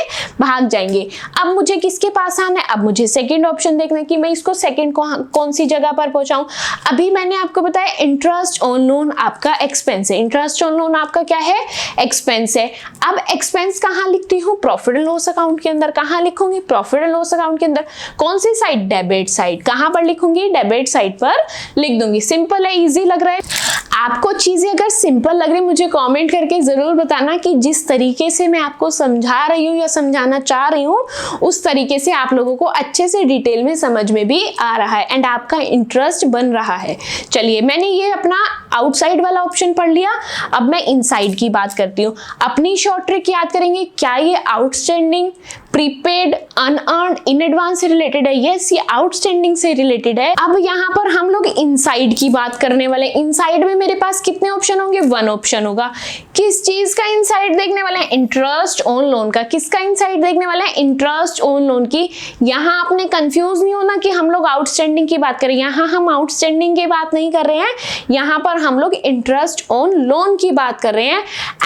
भाग जाएंगे। अब मुझे किसके पास आना है, अब मुझे सेकंड ऑप्शन देखना है कि मैं इसको सेकंड को कौन सी जगह पर पहुंचाऊं। अभी मैंने आपको बताया इंटरेस्ट ऑन लोन आपका एक्सपेंस है, इंटरेस्ट ऑन लोन आपका क्या है, एक्सपेंस है। अब एक्सपेंस कहां लिखती हूँ, प्रॉफिट एंड लॉस अकाउंट के अंदर। कहां लिखूंगी, प्रॉफिट एंड लॉस अकाउंट के अंदर। कौन सी साइड, डेबिट साइड। कहां पर लिखूंगी, डेबिट साइड पर लिख दूंगी। सिंपल है, इजी लग रहा है आपको? चीजें अगर सिंपल लग रही, मुझे कमेंट करके जरूर बताना कि जिस तरीके से मैं आपको समझा रही हूँ या समझाना चाह रही हूँ उस तरीके से आप लोगों को अच्छे से डिटेल में समझ में भी आ रहा है, एंड आपका इंटरेस्ट बन रहा है। चलिए मैंने ये अपना आउटसाइड वाला ऑप्शन पढ़ लिया, अब मैं इनसाइड की बात करती हूँ। अपनी शॉर्ट ट्रिक याद करेंगे, क्या ये outstanding, prepaid, unearned, in advance से रिलेटेड है? यस, ये आउटस्टैंडिंग से रिलेटेड है। अब यहाँ पर हम लोग इनसाइड की बात करने वाले। इनसाइड में मेरे पास कितने ऑप्शन होंगे, 1 ऑप्शन होगा। किस चीज का इनसाइड देखने वाले हैं, इंटरेस्ट ऑन लोन का। किसका इनसाइड देखने वाला है, इंटरेस्ट ऑन लोन की। यहाँ आपने कंफ्यूज नहीं होना कि हम लोग आउटस्टैंडिंग की बात करें, यहाँ हम आउटस्टैंडिंग की बात नहीं कर रहे हैं, यहाँ पर हम लोग इंटरेस्ट ऑन लोन की बात कर रहे हैं।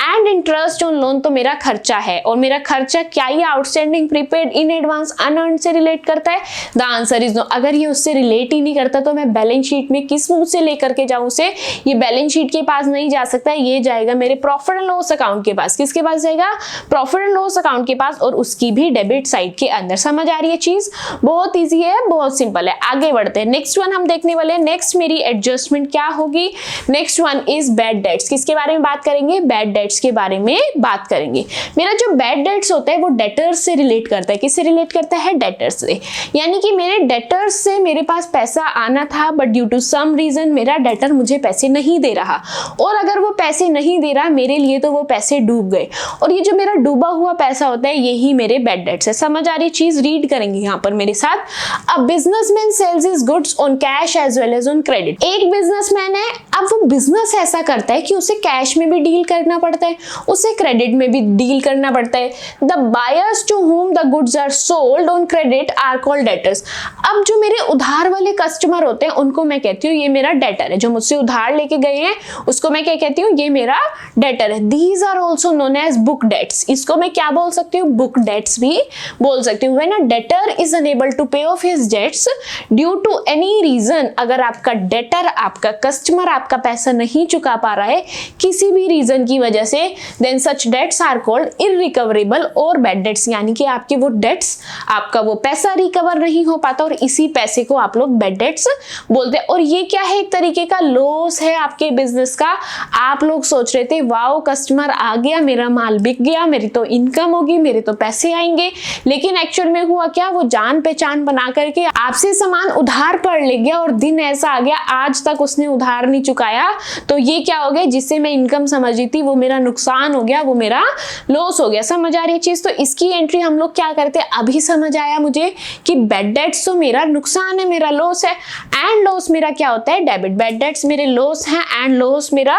एंड इंटरेस्ट ऑन लोन तो मेरा खर्चा है, और मेरा खर्चा क्या ये outstanding, prepaid, in advance, unearned से रिलेट करता है? The answer is no. अगर ये उससे रिलेट ही नहीं करता तो मैं बैलेंस शीट में किस मुंह से लेकर के जाऊं उसे? ये बैलेंस शीट के पास नहीं जा सकता है, ये जाएगा मेरे प्रॉफिट एंड लॉस अकाउंट के पास। किसके पास जाएगा, प्रॉफिट एंड लॉस अकाउंट के पास, और उसकी भी डेबिट साइड के अंदर। समझ आ रही है चीज? बहुत इजी है, बहुत सिंपल है। आगे बढ़ते हैं, नेक्स्ट वन हम देखने वाले हैं। नेक्स्ट मेरी एडजस्टमेंट क्या होगी, next one is bad debts. किसके बारे में बात करेंगे, बैड डेट्स के बारे में बात करेंगे। मेरा जो बैड डेट्स होता है वो डेटर्स से रिलेट करता है, किससे रिलेट करता है? डेटर्स से। यानी कि मेरे डेटर्स से मेरे पास पैसा आना था, but due to some reason मेरा डेटर मुझे पैसे नहीं दे रहा, और अगर वो पैसे नहीं दे रहा मेरे लिए तो वो पैसे डूब गए, और ये जो मेरा डूबा हुआ पैसा होता है यही मेरे बैड डेट्स है। समझ आ रही चीज? रीड करेंगे यहाँ पर मेरे साथ। A businessman sells his goods on cash as well as on credit. एक बिजनेसमैन है, अब वो बिजनेस ऐसा करता है कि उसे कैश में भी डील करना पड़ता है, उसे क्रेडिट में भी डील करना पड़ता है। The buyers to whom the goods are sold on credit are called debtors। अब जो मेरे उधार वाले कस्टमर होते हैं उनको मैं कहती हूँ ये मेरा डेटर है। जो मुझसे उधार लेके गए हैं उसको मैं क्या कहती हूँ? ये मेरा डेटर है। These are also known as book debts। इसको मैं क्या बोल सकती हूँ? बुक डेट्स भी बोल सकती हूँ। When a debtor is unable to pay off his debts due to any reason, अगर आपका डेटर, आपका कस्टमर आपका पैसा नहीं चुका पा रहा है किसी भी रीजन की वजह से, then such debts are called irrecoverable और bad debts। यानी कि आपके वो डेट्स, आपका वो पैसा रिकवर नहीं हो पाता और इसी पैसे को आप लोग बैड डेट्स बोलते हैं। और ये क्या है? एक तरीके का लॉस है आपके बिजनेस का। आप लोग सोच रहे थे वाओ कस्टमर आ गया, मेरा माल बिक गया, मेरी तो इनकम होगी, मेरे तो पैसे आएंगे, लेकिन एक्चुअल में हुआ क्या? वो जान पहचान बना करके आपसे सामान उधार पर ले गया और दिन ऐसा आ गया आज तक उसने उधार नहीं चुकाया। तो ये क्या हो गया? जिससे मैं इनकम समझ रही थी वो मेरा नुकसान हो गया, वो मेरा लॉस हो गया। समझ आ रही है चीज? तो इसकी एंट्री हम लोग क्या करते हैं? अभी समझ आया मुझे कि बैड डेट्स तो मेरा नुकसान है, मेरा लॉस है, एंड लॉस मेरा क्या होता है? डेबिट। बैड डेट्स मेरे लॉस हैं एंड लॉस मेरा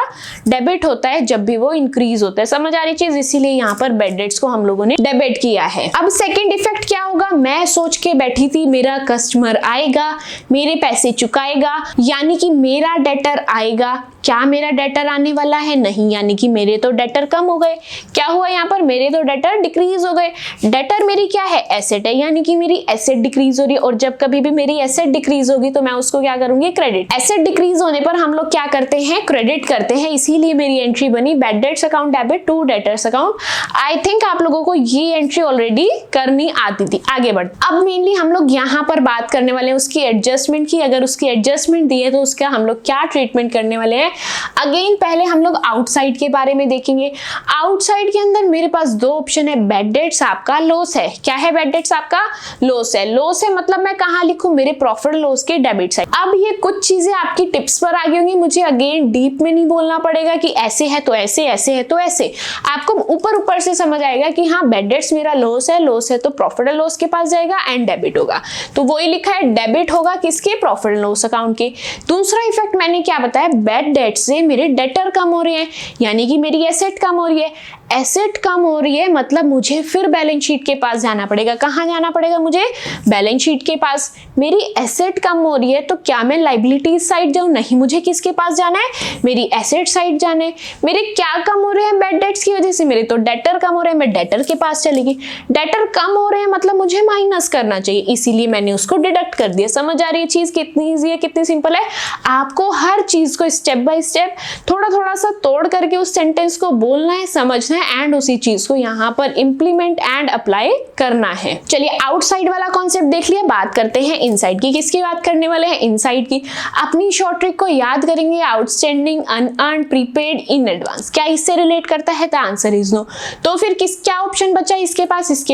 डेबिट होता है जब भी वो इंक्रीज होता है। समझ आ रही चीज? इसीलिए यहाँ पर बैड डेट्स को हम लोगों ने डेबिट किया है। अब सेकंड इफेक्ट क्या होगा? मैं सोच के बैठी थी मेरा कस्टमर आएगा, मेरे पैसे चुकाएगा, यानी कि मेरा डेटर आएगा। क्या मेरा डेटर आने वाला है? नहीं, यानी कि मेरे तो डेटर कम हो गए। क्या हुआ यहाँ पर? मेरे तो डेटर डिक्रीज हो गए। डेटर मेरी क्या है? एसेट है, यानी कि मेरी एसेट डिक्रीज हो रही है, और जब कभी भी मेरी एसेट डिक्रीज होगी तो मैं उसको क्या करूंगी? क्रेडिट। एसेट डिक्रीज होने पर हम लोग क्या करते हैं? क्रेडिट करते हैं। इसीलिए मेरी एंट्री बनी bad debts account debit to debtors account. I think आप लोगों को ये एंट्री ऑलरेडी करनी आती थी। आगे बढ़, अब मेनली हम लोग यहाँ पर बात करने वाले हैं उसकी एडजस्टमेंट की। अगर उसकी एडजस्टमेंट दी है तो उसका हम लोग क्या ट्रीटमेंट करने वाले हैं? अगेन पहले हम लोग आउटसाइड के बारे में देखेंगे। आउटसाइड के अंदर मेरे पास दो ऑप्शन है, बैड डेट्स आपका लॉस है। क्या है? बैड डेट्स आपका लॉस है। लॉस है मतलब मैं कहां लिखूं? मेरे प्रॉफिट लॉस के डेबिट साइड। अब ये कुछ चीजें आपकी टिप्स पर आ गई होंगी, मुझे अगेन डीप में नहीं बोलना पड़ेगा कि ऐसे है तो ऐसे, ऐसे है तो ऐसे। आपको ऊपर ऊपर से समझ आएगा कि हाँ बैड डेट्स मेरा लॉस है तो प्रॉफिट एंड लॉस के पास जाएगा एंड डेबिट होगा। तो वही लिखा है, डेबिट होगा किसके? प्रॉफिट एंड लॉस अकाउंट के। दूसरा इफेक्ट मैंने क्या बताया? बैड डेट से मेरे डेटर कम हो रहे हैं, यानी कि मेरी एसेट कम हो रही है। एसेट कम हो रही है मतलब मुझे फिर बैलेंस शीट के पास जाना पड़ेगा। कहां जाना पड़ेगा मुझे? बैलेंस शीट के पास। मेरी एसेट कम हो रही है तो क्या मैं लाइबिलिटीज साइड जाऊं? नहीं, मुझे किसके पास जाना है? मेरी एसेट साइड जाना है। मेरे क्या कम हो रहे हैं बैड डेट्स की वजह से? मेरे तो डेटर कम हो रहे हैं, मैं डेटर के पास चलेगी। डेटर कम हो रहे हैं मतलब मुझे माइनस करना चाहिए, इसीलिए मैंने उसको डिडक्ट कर दिया। समझ आ रही है चीज? कितनी ईजी है, कितनी सिंपल है। आपको हर चीज को स्टेप बाय स्टेप थोड़ा थोड़ा सा तोड़ करके उस सेंटेंस को बोलना है, समझना है एंड उसी चीज को यहाँ पर इंप्लीमेंट एंड अप्लाई करना है। चलिए आउटसाइड वाला कॉन्सेप्ट देख लिया, बात करते हैं इनसाइड की। किसकी बात करने वाले हैं? इनसाइड की। अपनी शॉर्ट ट्रिक को याद करेंगे, outstanding, unearned, prepaid, in advance. क्या इससे रिलेट करता है? The answer is no. तो फिर क्या ऑप्शन बचा इसके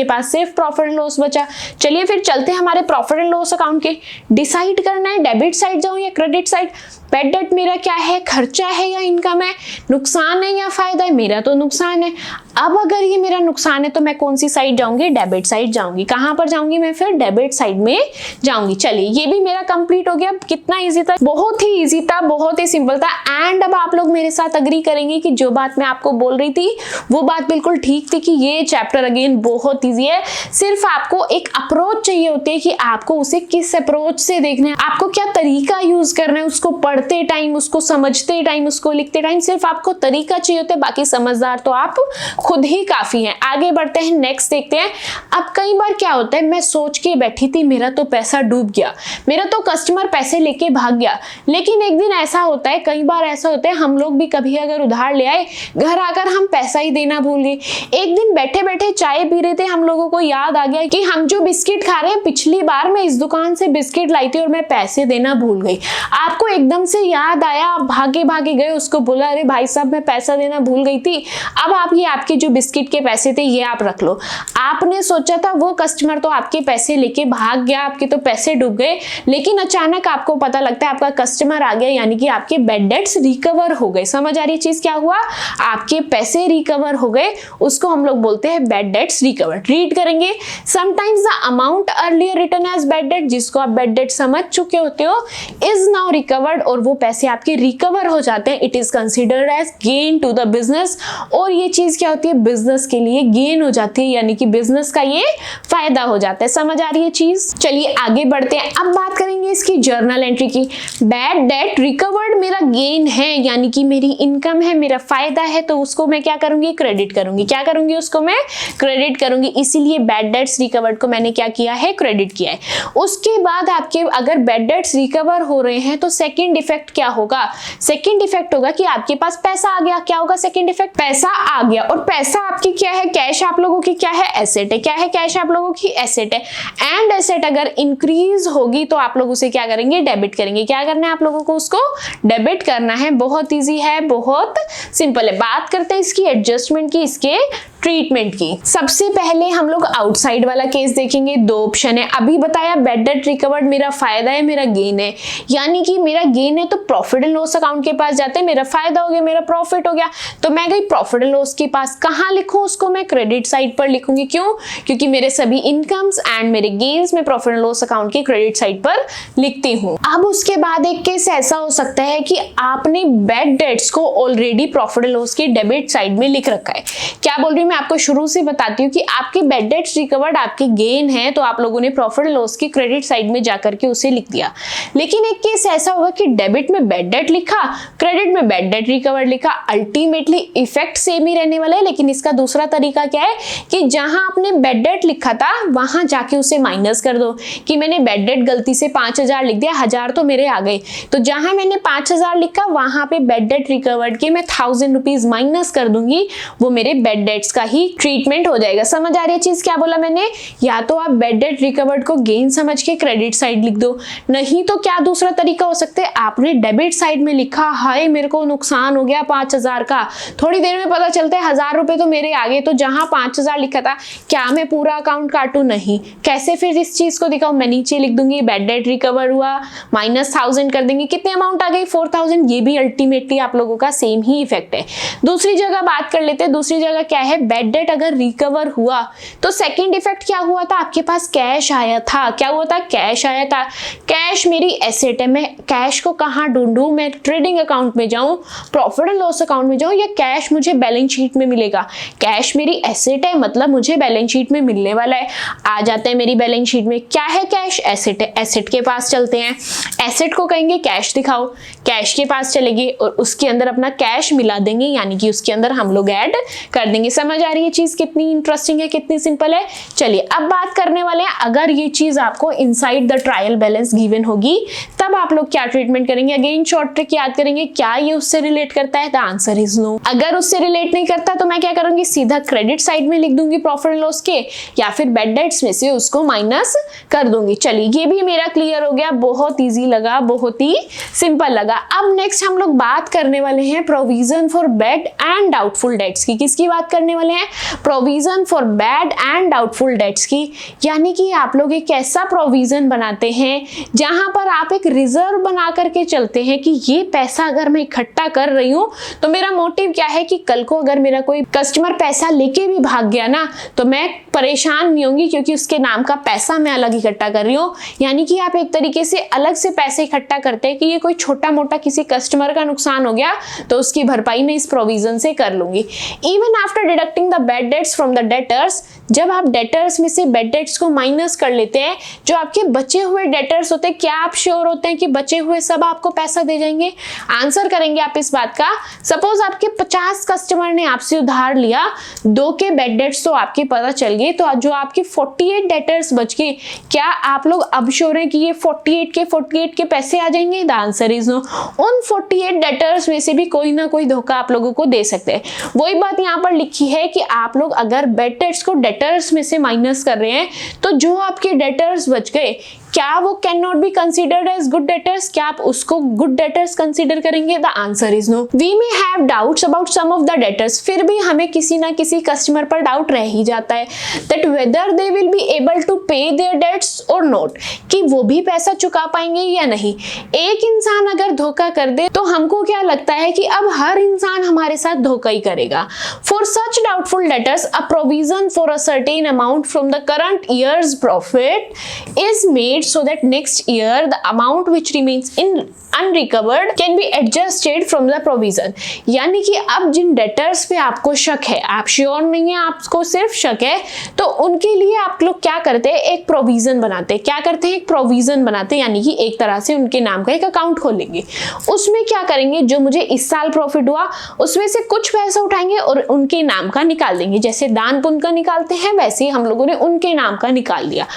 पास सिर्फ प्रॉफिट एंड लॉस बचा। चलिए फिर चलते हैं हमारे प्रॉफिट एंड लॉस अकाउंट के। डिसाइड करना है डेबिट साइड जाऊं या क्रेडिट साइड। बैड डेट मेरा क्या है? खर्चा है या इनकम है? नुकसान है या फायदा है? मेरा तो नुकसान है। अब अगर ये मेरा नुकसान है तो मैं कौन सी साइड जाऊंगी? डेबिट साइड जाऊंगी। कहां पर जाऊंगी मैं? फिर डेबिट साइड में जाऊंगी। चलिए ये भी मेरा कंप्लीट हो गया। कितना इजी था? बहुत ही इजी था, बहुत ही सिंपल था। एंड अब आप लोग मेरे साथ अग्री करेंगे कि जो बात मैं आपको बोल रही थी वो बात बिल्कुल ठीक थी कि ये चैप्टर अगेन बहुत ईजी है। सिर्फ आपको एक अप्रोच चाहिए होती है कि आपको उसे किस अप्रोच से देखना है, आपको क्या तरीका यूज करना है। उसको पढ़ते टाइम, उसको समझते टाइम, उसको लिखते टाइम सिर्फ आपको तरीका चाहिए होता है, बाकी समझदार तो आप खुद ही काफी हैं। आगे बढ़ते हैं, नेक्स्ट देखते हैं। अब कई बार क्या होता है, मैं सोच के बैठी थी मेरा तो पैसा डूब गया, मेरा तो कस्टमर पैसे लेके भाग गया। लेकिन एक दिन ऐसा होता है, कई बार ऐसा होता है, हम लोग भी कभी अगर उधार ले आए, घर आकर हम पैसा ही देना भूल गए। एक दिन बैठे बैठे चाय पी रहे थे, हम लोगों को याद आ गया कि हम जो बिस्किट खा रहे हैं, पिछली बार मैं इस दुकान से बिस्किट लाई थी और मैं पैसे देना भूल गई। आपको एकदम से याद आया, आप भागे भागे गए, उसको बोला अरे भाई साहब मैं पैसा देना भूल गई थी। अब आप ये आपके आपके जो बिस्किट के पैसे थे ये आप रख लो। आपने सोचा था वो कस्टमर तो आपके पैसे लेके भाग गया, आपके तो पैसे डूब गए, लेकिन अचानक आपको पता लगता है आपका कस्टमर आ गया, यानी कि आपके बैड डेट्स रिकवर हो गए। समझ आ रही है चीज क्या हुआ? आपके पैसे रिकवर हो गए, उसको हम लोग बोलते हैं बैड डेट्स रिकवर। रीड करेंगे, sometimes the amount earlier return as bad debt, जिसको आप बैड डेट समझ चुके होते हो, इज नाउ रिकवर्ड, और वो पैसे आपके रिकवर हो जाते हैं। It is considered as gain to the business, और ये चीज क्या होती है? बिजनेस के लिए गेन हो जाती है, यानी कि बिजनेस का ये फायदा हो जाता है। समझ आ रही है चीज? चलिए आगे बढ़ते हैं। अब बात करेंगे इसकी जर्नल एंट्री की। बैड डेट रिकवर्ड मेरा गेन है, यानी कि मेरी इनकम है, मेरा फायदा है, तो उसको मैं क्या करूंगी? क्रेडिट करूंगी। क्या करूंगी? उसको मैं क्रेडिट करूंगी। इसीलिए बैड डेट्स रिकवर्ड को मैंने क्या किया है? क्रेडिट किया है। उसके बाद आपके अगर बैड डेट्स रिकवर हो रहे हैं तो सेकंड इफेक्ट क्या होगा? सेकंड इफेक्ट होगा कि आपके पास पैसा आ गया। क्या होगा सेकंड इफेक्ट? पैसा आ गया। और पैसा आपकी क्या है? कैश आप लोगों की क्या है? एसेट है। क्या है? कैश आप लोगों की एसेट है। एंड एसेट अगर इंक्रीज होगी तो आप लोग उसे क्या करेंगे? डेबिट करेंगे। क्या करना है आप लोगों को? उसको डेबिट करना है। बहुत इजी है, बहुत सिंपल है। बात करते हैं इसकी एडजस्टमेंट की, इसके ट्रीटमेंट की। सबसे पहले हम लोग आउटसाइड वाला केस देखेंगे। दो ऑप्शन है, अभी बताया बैड डेट रिकवर्ड मेरा फायदा है, मेरा गेन है, यानी कि मेरा गेन है तो प्रॉफिट एंड लॉस अकाउंट के पास जाते हैं, मेरा फायदा हो गया, मेरा प्रॉफिट हो गया, तो मैं गई प्रॉफिट एंड लॉस के पास। कहां लिखूं उसको? मैं क्रेडिट साइड पर लिखूंगी। क्यों? क्योंकि मेरे सभी इनकम्स एंड मेरे गेन्स में प्रॉफिट एंड लॉस अकाउंट के क्रेडिट साइड पर लिखती हूँ। अब उसके बाद एक केस ऐसा हो सकता है कि आपने बैड डेट्स को ऑलरेडी प्रॉफिट एंड लॉस की डेबिट साइड में लिख रखा है। क्या बोल रही हूँ मैं आपको शुरू से बताती हूँ कि आपके बैड डेट्स रिकवर्ड आपके गेन है, तो आप लोगों ने प्रॉफिट एंड लॉस की क्रेडिट साइड में जाकर के उसे लिख दिया। लेकिन एक केस ऐसा होगा कि डेबिट में बैड डेट लिखा, क्रेडिट में बैड डेट रिकवर्ड लिखा, अल्टीमेटली इफेक्ट सेम ही रहने वाला है। लेकिन इसका दूसरा तरीका क्या है कि जहां आपने बैड डेट लिखा था वहां जाके उसे माइनस कर दो, कि मैंने बैड डेट गलती से 5000 लिख दिया, 1000 तो मेरे आ गए, तो जहां मैंने 5000 लिखा वहां पे बैड डेट रिकवर्ड के मैं 1000 रुपीज माइनस कर दूंगी, वो मेरे बैड डेट्स का ही ट्रीटमेंट हो जाएगा। समझ आ रही है चीज? क्या बोला मैंने? या तो आप बैड डेट रिकवर्ड को गेन समझ के क्रेडिट साइड लिख दो, नहीं तो क्या दूसरा तरीका हो सकता है, आपने डेबिट साइड में लिखा, हाय मेरे को नुकसान हो गया 5000 का, थोड़ी देर में पता चलता है 1000 रुपए तो मेरे आ गए, तो जहां 5000 लिखा था क्या मैं पूरा अकाउंट काटू? नहीं। कैसे फिर इस चीज को दिखाऊं? मैं नीचे लिख दूंगी बैड डेट रिकवर हुआ, माइनस 1000 कर देंगे, कितने अमाउंट आ गई? 4000। ये भी अल्टीमेटली आप लोगों का सेम ही इफेक्ट है। दूसरी जगह बात कर लेते हैं। दूसरी जगह क्या है? बैड डेट अगर रिकवर हुआ तो सेकंड इफेक्ट क्या हुआ था? आपके पास कैश आया था। क्या हुआ था? कैश आया था। कैश मेरी एसेट है, मैं कैश को कहां ढूंढूं? मैं ट्रेडिंग अकाउंट में जाऊं, प्रॉफिट एंड लॉस अकाउंट में जाऊं, या कैश मुझे बैलेंस शीट में मिलेगा? कैश मेरी एसेट है, मतलब मुझे बैलेंस शीट में मिलने वाला है। आ जाता है मेरी बैलेंस शीट में, क्या है? कैश, एसेट है। एसेट के पास चलते हैं, एसेट को कहेंगे कैश दिखाओ, कैश के पास चलेंगे और उसके अंदर अपना कैश मिला देंगे, यानी कि उसके अंदर हम लोग ऐड कर देंगे। समझ आ रही है चीज? कितनी इंटरेस्टिंग है, कितनी सिंपल है। चलिए अब बात करने वाले हैं, अगर ये चीज आपको inside the trial balance given होगी तब आप लोग क्या ट्रीटमेंट करेंगे? अगेन शॉर्ट ट्रिक याद करेंगे, क्या ये उससे रिलेट करता है? The answer is no. अगर उससे रिलेट नहीं करता तो मैं क्या करूंगी? सीधा क्रेडिट साइड में लिख दूंगी प्रॉफिट एंड लॉस के, या फिर बैड डेट्स में से उसको माइनस कर दूंगी। चलिए ये भी मेरा क्लियर हो गया, बहुत ईजी लगा, बहुत ही सिंपल लगा। अब नेक्स्ट हम लोग बात करने वाले हैं provision for bad and doubtful dates की। किसकी बात करने वाले हैं? Provision for bad and doubtful dates की। यानी कि आप लोग एक ऐसा प्रोविजन बनाते हैं जहां पर आप एक रिजर्व बना करके चलते हैं कि ये पैसा अगर मैं इकट्ठा कर रही हूं तो मेरा मोटिव क्या है कि कल को अगर मेरा कोई कस्टमर पैसा लेके भी भाग गया ना तो मैं परेशान नहीं होंगी, क्योंकि उसके नाम का पैसा मैं अलग इकट्ठा कर रही हूँ। यानी कि आप एक तरीके से अलग से पैसे इकट्ठा करते हैं कि ये कोई छोटा मोटा किसी कस्टमर का नुकसान हो गया तो उसकी भरपाई मैं इस प्रोविजन से कर लूंगी। Even after deducting the bad debts from the debtors, जब आप डेटर्स में से बैड डेट्स को माइनस कर लेते हैं, जो आपके बचे हुए डेटर्स होते हैं, क्या आप श्योर होते हैं कि बचे हुए सब आपको पैसा दे जाएंगे? आंसर करेंगे आप इस बात का। सपोज आपके 50 कस्टमर ने आपसे उधार लिया, 2 के बैड डेट्स तो आपके पता चल गए, तो जो आपके 48 डेटर्स बच गए, क्या आप लोग अब श्योर हैं कि ये 48 के पैसे आ जाएंगे? The answer is no. उन 48 डेटर्स में से भी कोई ना कोई धोखा आप लोगों को दे सकते हैं। वही बात यहाँ पर लिखी है कि आप लोग अगर बैड डेट्स को डेटर्स में से माइनस कर रहे हैं तो जो आपके डेटर्स बच गए, क्या वो can not be considered as good debtors? क्या आप उसको गुड डेटर्स कंसिडर करेंगे? The answer is no. We may have doubts about some of the debtors, फिर भी हमें किसी ना किसी कस्टमर पर डाउट रह ही जाता है, that whether they will be able to pay their debts और नॉट, कि वो भी पैसा चुका पाएंगे या नहीं। एक इंसान अगर धोखा कर दे तो हमको क्या लगता है कि अब हर इंसान हमारे साथ धोखा ही करेगा। For such doubtful debtors a provision for a certain amount from the current years profit is made so that next year the amount which remains in unrecovered can be adjusted from the provision। यानी कि अब जिन डेटर्स पे आपको शक है, आप श्योर नहीं है, आपको सिर्फ शक है, तो उनके लिए आप लोग क्या करते हैं, एक प्रोविजन बनाते हैं। क्या करते हैं? एक प्रोविजन बनाते हैं, यानी कि एक तरह से उनके नाम का एक अकाउंट खोलेंगे। उसमें क्या करेंगे, जो मुझे इस साल प्रॉफिट हुआ उसमें से कुछ पैसा उठाएंगे और उनके नाम का निकाल देंगे। जैसे दान पुण्य का निकालते हैं वैसे ही हम लोगों ने उनके नाम का निकाल दिया।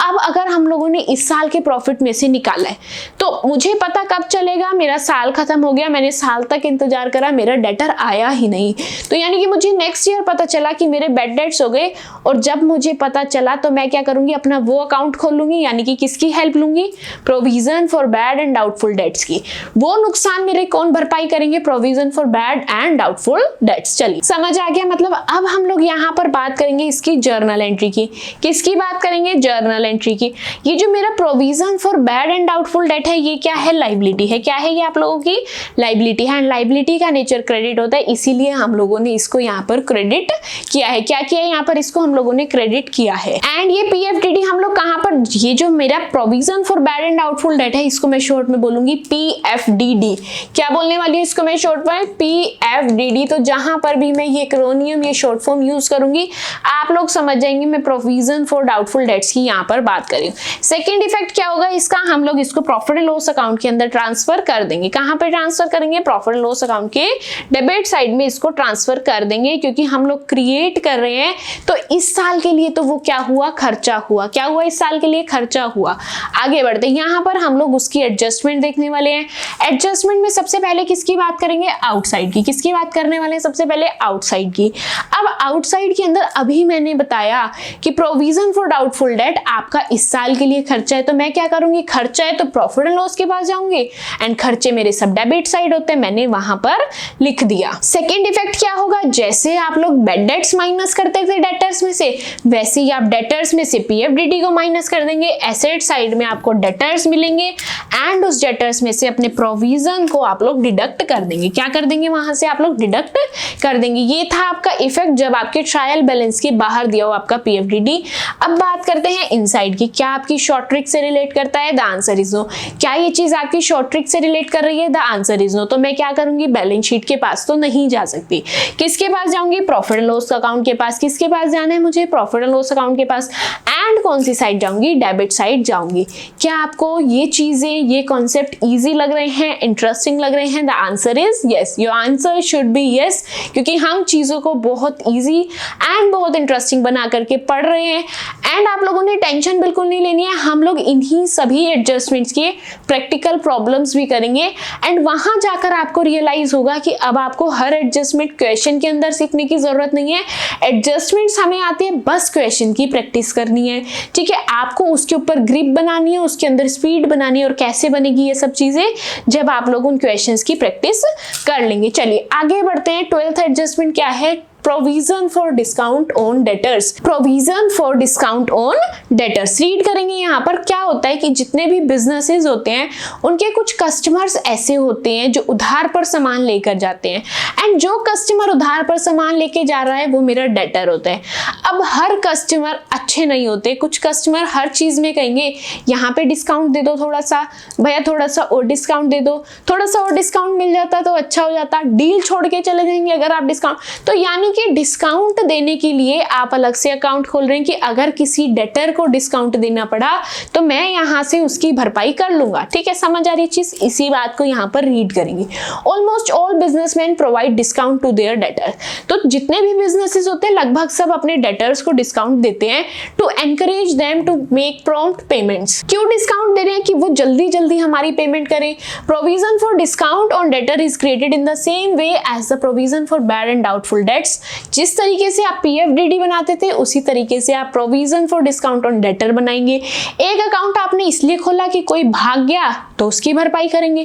अब अगर हम लोगों ने इस साल के प्रॉफिट में से निकाला है तो मुझे पता कब चलेगा, मेरा साल खत्म हो गया, मैंने साल तक इंतजार करा, मेरा डेटर आया ही नहीं, तो यानी कि मुझे नेक्स्ट ईयर पता चला कि मेरे बैड डेट्स हो गए। और जब मुझे पता चला तो मैं क्या करूंगी, अपना वो अकाउंट खोल लूंगी, यानी कि किसकी हेल्प लूंगी, provision for bad and doubtful dates की। वो नुकसान मेरे कौन भरपाई करेंगे, provision for bad and doubtful dates. चलिए समझ आ गया। मतलब अब हम लोग यहाँ पर बात करेंगे इसकी जर्नल एंट्री की। किसकी बात करेंगे? जर्नल एंट्री की। ये जो मेरा provision for bad and doubtful debt है, ये क्या है? लाइबिलिटी है। क्या है ये आप लोगों की? लाइबिलिटी है। एंड लाइबिलिटी का नेचर क्रेडिट होता है, इसीलिए हम लोगों ने इसको यहाँ पर क्रेडिट किया है। क्या किया है? यहाँ पर इसको हम लोगों ने क्रेडिट किया है। एंड ये पीएफडीडी हम लोग कहाँ पर, ये जो मेरा provision for bad and doubtful debt है, इसको मैं शॉर्ट में बोलूंगी पीएफडीडी। क्या बोलने वाली है इसको मैं शॉर्ट में? पीएफडीडी। तो जहां पर भी मैं ये एक्रोनियम, ये शॉर्ट फॉर्म यूज करूंगी, आप लोग समझ जाएंगे मैं प्रोविजन फॉर डाउटफुल डेट्स की यहाँ पर बात कर रही हूँ। सेकेंड इफेक्ट क्या होगा इसका, हम लोग इसको प्रॉफिट एंड लॉस अकाउंट के अंदर ट्रांसफर कर देंगे। कहां पे ट्रांसफर करेंगे? प्रॉफिट एंड लॉस अकाउंट के डेबिट साइड में इसको ट्रांसफर कर देंगे, क्योंकि हम लोग क्रिएट कर रहे हैं। तो इस साल के लिए तो वो क्या हुआ, खर्चा हुआ। क्या हुआ? इस साल के लिए खर्चा हुआ। आगे बढ़ते हैं, यहाँ पर हम लोग उसकी एडजस्टमेंट देखने वाले हैं। एडजस्टमेंट में सबसे पहले किसकी बात करेंगे? आउटसाइड की। किसकी बात करने वाले हैं? सबसे पहले आउटसाइड की। अब आउटसाइड के अंदर अभी मैंने बताया कि प्रोविजन फॉर डाउटफुल डेट आपका इस साल के लिए खर्चा है, तो मैं क्या करूंगी, खर्चा है तो प्रॉफिट एंड लॉस के पास जाऊंगी, एंड खर्चे मेरे सब डेबिट साइड होते हैं, मैंने वहां पर लिख दिया। सेकेंड इफेक्ट क्या होगा, जैसे आप लोग बैड डेट्स माइनस करते थे डेटर्स में से, वैसे ही आप डेटर्स में से पीएफडीडी को माइनस कर देंगे। एसेट साइड में आपको डेटर्स मिलेंगे एंड उस डेटर्स में से अपने प्रोविजन को आप लोग डिडक्ट कर देंगे। क्या कर देंगे? वहां से आप लोग डिडक्ट कर देंगे। ये था आपका इफेक्ट जब आपके ट्रायल बैलेंस के बाहर दिया हो आपका पीएफडीडी। अब बात करते हैं इनसाइड की। क्या आपकी शॉर्ट ट्रिक से रिलेट करता है? The answer is no. क्या ये चीज आपकी शॉर्ट ट्रिक से रिलेट कर रही है? The answer is no. तो मैं क्या करूंगी, बैलेंस शीट के पास तो नहीं जा सकती, किसके पास जाऊंगी? प्रॉफिट एंड लॉस अकाउंट के पास। किसके पास जाना है मुझे? प्रॉफिट एंड लॉस अकाउंट के पास। एंड कौन सी साइड जाऊंगी? डेबिट साइड जाऊंगी। क्या आपको ये चीजें, ये कॉन्सेप्ट इजी लग रहे हैं, इंटरेस्टिंग लग रहे हैं? The answer is yes. Your answer should be yes, क्योंकि हम चीजों को बहुत इजी एंड बहुत इंटरेस्टिंग बना करके पढ़ रहे हैं। एंड आप लोगों ने टेंशन बिल्कुल नहीं लेनी है, हम लोग इन्हीं सभी एडजस्टमेंट्स के प्रैक्टिकल प्रॉब्लम्स भी करेंगे। एंड वहां जाकर आपको रियलाइज होगा कि अब आपको हर एडजस्टमेंट क्वेश्चन के अंदर सीखने की जरूरत नहीं है। एडजस्टमेंट्स हमें आती है, बस क्वेश्चन की प्रैक्टिस करनी है। ठीक है, आपको उसके ऊपर ग्रिप बनानी है, उसके अंदर स्पीड बनानी है, और कैसे बनेगी ये सब चीजें जब आप लोग उन क्वेश्चंस की प्रैक्टिस कर लेंगे। चलिए आगे बढ़ते हैं। 12th एडजस्टमेंट क्या है? Provision for discount on debtors. Provision for discount on debtors read करेंगे। यहाँ पर क्या होता है कि जितने भी बिजनेसेस होते हैं उनके कुछ कस्टमर्स ऐसे होते हैं जो उधार पर सामान लेकर जाते हैं, एंड जो कस्टमर उधार पर सामान लेके जा रहा है वो मेरा डेटर होता है। अब हर कस्टमर अच्छे नहीं होते, कुछ कस्टमर हर चीज में कहेंगे यहाँ पे डिस्काउंट दे दो, थोड़ा सा भैया थोड़ा सा और डिस्काउंट दे दो, थोड़ा सा और डिस्काउंट मिल जाता तो अच्छा हो जाता, डील छोड़ के चले जाएंगे अगर आप डिस्काउंट। तो यानी कि डिस्काउंट देने के लिए आप अलग से अकाउंट खोल रहे हैं कि अगर किसी डेटर को डिस्काउंट देना पड़ा तो मैं यहां से उसकी भरपाई कर लूंगा। ठीक है, समझ आ रही चीज? इसी बात को यहां पर रीड करेंगे। Almost all businessmen provide discount to their debtor. तो जितने भी बिजनेसेस होते हैं लगभग सब अपने डेटर्स को डिस्काउंट देते हैं to encourage them to make prompt payments. क्यों डिस्काउंट दे रहे हैं? कि वो जल्दी जल्दी हमारी पेमेंट करें। Provision for discount on debtor is created in the same way as the provision for bad and doubtful debts. जिस तरीके से आप PFDD बनाते थे उसी तरीके से आप provision for discount on debtor बनाएंगे। एक अकाउंट आपने इसलिए खोला कि कोई भाग गया तो उसकी भरपाई करेंगे,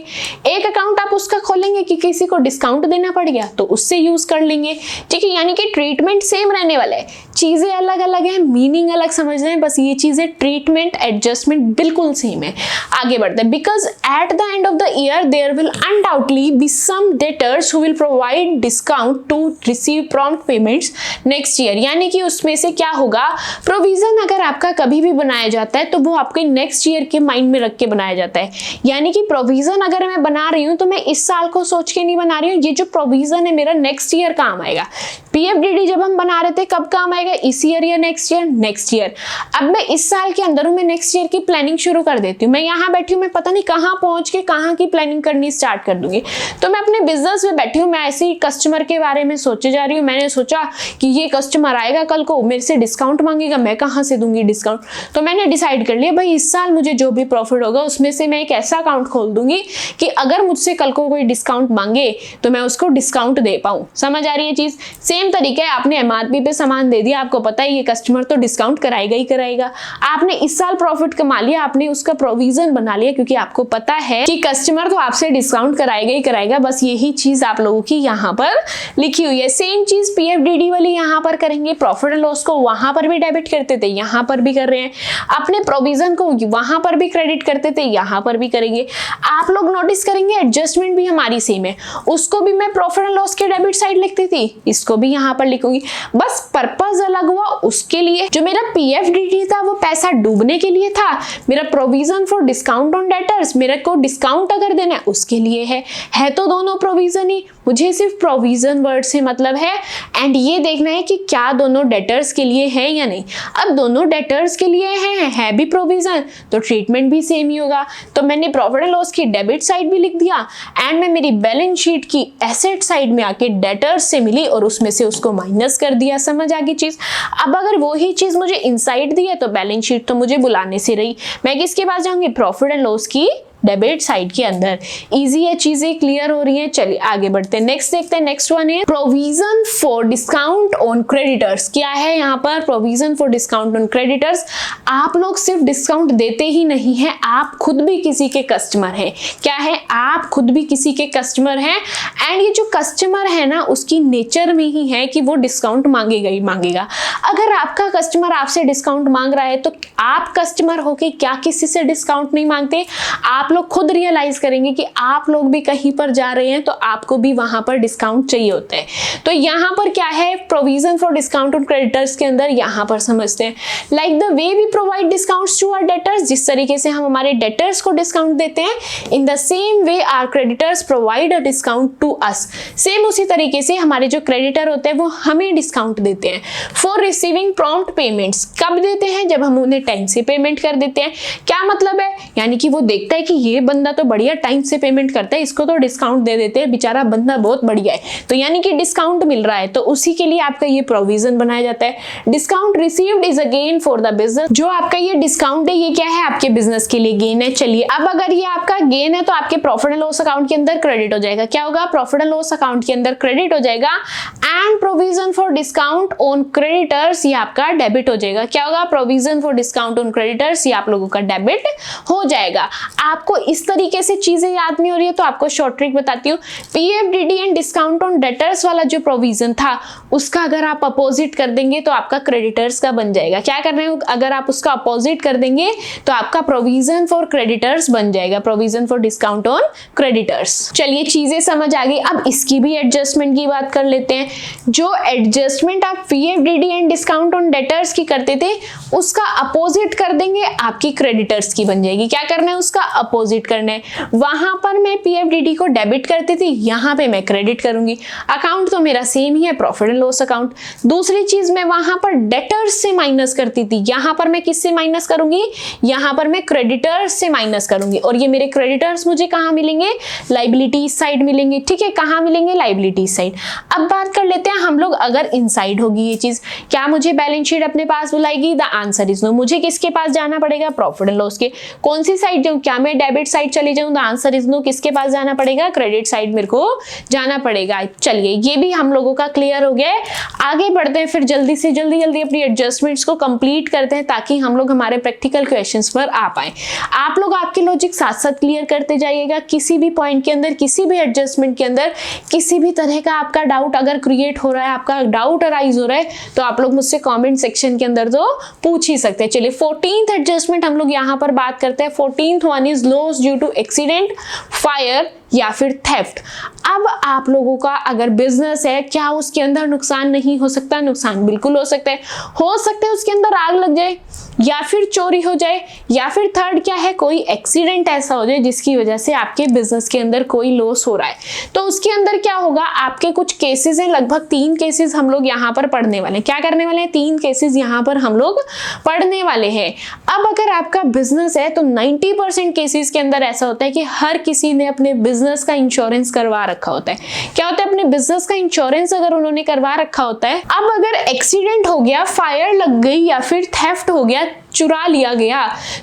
एक अकाउंट आप उसका खोलेंगे कि किसी को डिस्काउंट देना पड़ गया तो उससे यूज कर लेंगे। ठीक है, यानी कि ट्रीटमेंट सेम रहने वाला है, चीजें अलग अलग हैं, मीनिंग अलग समझ रहे हैं, बस ये चीजें ट्रीटमेंट एडजस्टमेंट बिल्कुल सेम है। आगे बढ़ते हैं। Because at the end of the year there will undoubtedly be some debtors who will provide discount to receive prompt payments next year. यानी कि उसमें से क्या होगा, प्रोविजन अगर आपका कभी भी बनाया जाता है तो वो आपके नेक्स्ट ईयर के माइंड में रख के बनाया जाता है। यानी कि प्रोविजन अगर मैं बना रही हूँ तो मैं इस साल को सोच के नहीं बना रही हूँ, ये जो प्रोविजन है मेरा नेक्स्ट ईयर काम आएगा। PFDD जब हम बना रहे थे कब काम आएगा, इस ईयर या नेक्स्ट ईयर, नेक्स्ट ईयर। अब मैं इस साल के अंदर हूँ, मैं नेक्स्ट ईयर की प्लानिंग शुरू कर देती हूँ। मैं यहाँ बैठी हूँ, मैं पता नहीं कहाँ पहुंच के कहाँ की प्लानिंग करनी स्टार्ट कर दूंगी। तो मैं अपने बिजनेस में बैठी हूँ, मैं ऐसे ही कस्टमर के बारे में सोचे जा रही हूँ। मैंने सोचा कि ये कस्टमर आएगा कल को, मेरे से डिस्काउंट मांगेगा, मैं कहाँ से दूंगी डिस्काउंट। तो मैंने डिसाइड कर लिया भाई इस साल मुझे जो भी प्रॉफिट होगा उसमें से मैं एक ऐसा अकाउंट खोल दूंगी कि अगर मुझसे कल को कोई डिस्काउंट मांगे तो मैं उसको डिस्काउंट दे पाऊं। समझ आ रही है चीज? सेम तरीका है, आपने MRP पे सामान दे दिया, आपको पता है ये कस्टमर तो डिस्काउंट कराएगा ही कराएगा। आपने इस साल प्रॉफिट कमा लिया, आपने उसका प्रोविजन बना लिया क्योंकि आपको पता है कि कस्टमर तो आपसे डिस्काउंट कराएगा ही कराएगा। बस यही चीज आप लोगों की यहाँ पर लिखी हुई है। सेम चीज PFDD वाली यहाँ पर करेंगे। प्रॉफिट एंड लॉस को वहां पर भी डेबिट करते थे, यहाँ पर भी कर रहे हैं। अपने प्रोविजन को वहां पर भी क्रेडिट करते थे, यहाँ पर भी करेंगे। आप लोग नोटिस करेंगे एडजस्टमेंट भी हमारी सेम है, उसको भी मैं प्रॉफिट एंड लॉस के डेबिट साइड लिखती थी, इसको भी यहाँ पर लिखूंगी। बस पर्पस अलग हुआ उसके लिए। जो मेरा PFDD था वो पैसा डूबने के लिए था, मेरा provision for discount on debtors मेरे को डिस्काउंट अगर देना है उसके लिए है तो दोनों प्रोविजन ही। मुझे सिर्फ प्रोविजन वर्ड से मतलब है एंड ये देखना है कि क्या दोनों डेटर्स के लिए है या नहीं। अब दोनों डेटर्स के लिए है भी प्रोविजन तो ट्रीटमेंट भी सेम ही होगा। तो मैंने प्रॉफिट एंड लॉस की डेबिट साइड भी लिख दिया एंड मैं मेरी बैलेंस शीट की एसेट साइड में आके डेटर्स से मिली और उसमें से उसको माइनस कर दिया। समझ आ गई चीज? अब अगर वही चीज मुझे इनसाइड दी है तो बैलेंस शीट तो मुझे बुलाने से रही, मैं किसके पास जाऊंगी, प्रॉफिट एंड लॉस की डेबिट साइड के अंदर। इजी है, चीजें क्लियर हो रही हैं। चलिए आगे बढ़ते हैं, नेक्स्ट देखते हैं। नेक्स्ट वन है provision for discount on creditors. क्या है यहाँ पर provision for discount on creditors? आप लोग सिर्फ डिस्काउंट देते ही नहीं है, आप खुद भी किसी के कस्टमर हैं। क्या है, आप खुद भी किसी के कस्टमर हैं एंड ये जो कस्टमर है ना उसकी नेचर में ही है कि वो डिस्काउंट मांगेगा ही मांगेगा। अगर आपका कस्टमर आपसे डिस्काउंट मांग रहा है तो आप कस्टमर होके क्या किसी से डिस्काउंट नहीं मांगते? आप लोग खुद रियलाइज करेंगे कि आप लोग भी कहीं पर जा रहे हैं तो आपको भी वहां पर डिस्काउंट चाहिए होता है। तो यहाँ पर क्या है provision for discount on creditors के अंदर यहाँ पर समझते हैं। Like the way we provide discounts to our debtors, जिस तरीके से हम हमारे डेटर्स को डिस्काउंट देते हैं, in the same way our creditors provide a discount to us. Same उसी तरीके से हमारे जो क्रेडिटर होते हैं वो हमें डिस्काउंट देते हैं। फॉर रिसीविंग प्रॉम्प्ट पेमेंट्स, कब देते हैं, जब हम उन्हें टाइम से पेमेंट कर देते हैं। क्या मतलब है, यानी कि वो देखता है कि ये बंदा तो बढ़िया टाइम से पेमेंट करता है, इसको तो डिस्काउंट दे देते हैं, बेचारा बंदा बहुत बढ़िया है, तो यानी कि डिस्काउंट मिल रहा है, तो उसी के लिए आपका ये प्रोविजन बनाया जाता है। Discount received is a gain for the business. जो आपका ये डिस्काउंट है ये क्या है, आपके बिजनेस के लिए गेन है। चलिए अब अगर ये आपका गेन है तो आपके प्रॉफिट एंड लॉस अकाउंट के अंदर क्रेडिट हो जाएगा। क्या होगा, प्रॉफिट एंड लॉस अकाउंट के अंदर क्रेडिट हो जाएगा and provision for discount on creditors ये आपका डेबिट हो जाएगा। क्या होगा, provision for discount on creditors ये आप लोगों का डेबिट हो जाएगा। आपको इस तरीके से चीजें याद नहीं हो रही है तो आपको शॉर्ट ट्रिक बताती हूँ। PFDD and discount on debtors वाला जो प्रोविजन था उसका अगर आप अपोजिट कर देंगे तो आपका क्रेडिटर्स का बन जाएगा। क्या कर रहे हो, अगर आप उसका अपोजिट कर देंगे तो आपका प्रोविजन फॉर क्रेडिटर्स बन जाएगा, provision for discount on creditors. चलिए चीजें समझ आ गई। अब इसकी भी एडजस्टमेंट की बात कर लेते हैं। जो एडजस्टमेंट आप PFDD and discount on debtors की करते थे उसका अपोजिट कर देंगे, आपकी क्रेडिटर्स की बन जाएगी। क्या करना है, उसका अपोजिट करना है। वहां पर मैं PFDD को डेबिट करती थी, यहाँ पे मैं क्रेडिट करूंगी। अकाउंट तो मेरा सेम ही है, प्रॉफिट एंड लॉस अकाउंट। दूसरी चीज मैं वहां पर डेटर्स से माइनस करती थी, यहाँ पर मैं किससे माइनस करूंगी, यहाँ पर मैं क्रेडिटर्स से माइनस करूंगी। और ये मेरे क्रेडिटर्स मुझे कहाँ मिलेंगे, लाइबिलिटीज साइड मिलेंगे। ठीक है, कहाँ मिलेंगे, लाइबिलिटीज साइड। अब बात कर लेते हैं हम लोग, अगर इनसाइड होगी ये चीज, क्या मुझे बैलेंस शीट अपने पास बुलाएगी, द आंसर इज नो। मुझे किसके पास जाना पड़ेगा, प्रॉफिट एंड लॉस के। कौन सी साइड जाऊँ, क्या मैं डेबिट साइड चले जाऊं, द आंसर इज नो, किसके पास जाना पड़ेगा, क्रेडिट साइड मेरे को जाना पड़ेगा। चलिए ये भी हम लोगों का क्लियर हो गया है। आगे बढ़ते हैं, फिर जल्दी से जल्दी अपनी एडजस्टमेंट्स को कंप्लीट करते हैं ताकि हम लोग हमारे प्रैक्टिकल क्वेश्चंस पर आ पाए। आप लोग आपके लॉजिक साथ साथ क्लियर करते जाइएगा। किसी भी पॉइंट के अंदर, किसी भी एडजस्टमेंट के अंदर किसी भी तरह का आपका डाउट अगर क्रिएट हो रहा है, आपका डाउट अराइज हो रहा है, तो आप लोग मुझसे कमेंट सेक्शन के अंदर तो पूछ ही सकते हैं। चलिए 14th एडजस्टमेंट हम लोग यहाँ पर बात करते हैं। 14th one is loss due to accident, fire या फिर थेफ्ट। अब आप लोगों का अगर बिजनेस है, क्या उसके अंदर नुकसान नहीं हो सकता? नुकसान बिल्कुल हो सकता है। हो सकता है उसके अंदर आग लग जाए, या फिर चोरी हो जाए, या फिर थर्ड क्या है, कोई एक्सीडेंट ऐसा हो जाए जिसकी वजह से आपके बिजनेस के अंदर कोई लॉस हो रहा है। तो उसके अंदर क्या होगा, आपके कुछ केसेस हैं, लगभग 3 केसेस हम लोग यहाँ पर पढ़ने वाले हैं। क्या करने वाले हैं? 3 केसेस यहाँ पर हम लोग पढ़ने वाले हैं। अब अगर आपका बिजनेस है तो 90% केसेस के अंदर ऐसा होता है कि हर किसी ने अपने बिजनेस का इंश्योरेंस करवा रखा होता है। क्या होता है, अपने बिजनेस का इंश्योरेंस अगर उन्होंने करवा रखा होता है, अब अगर एक्सीडेंट हो गया, फायर लग गई या फिर थेफ्ट हो गया, चुरा लिया गया,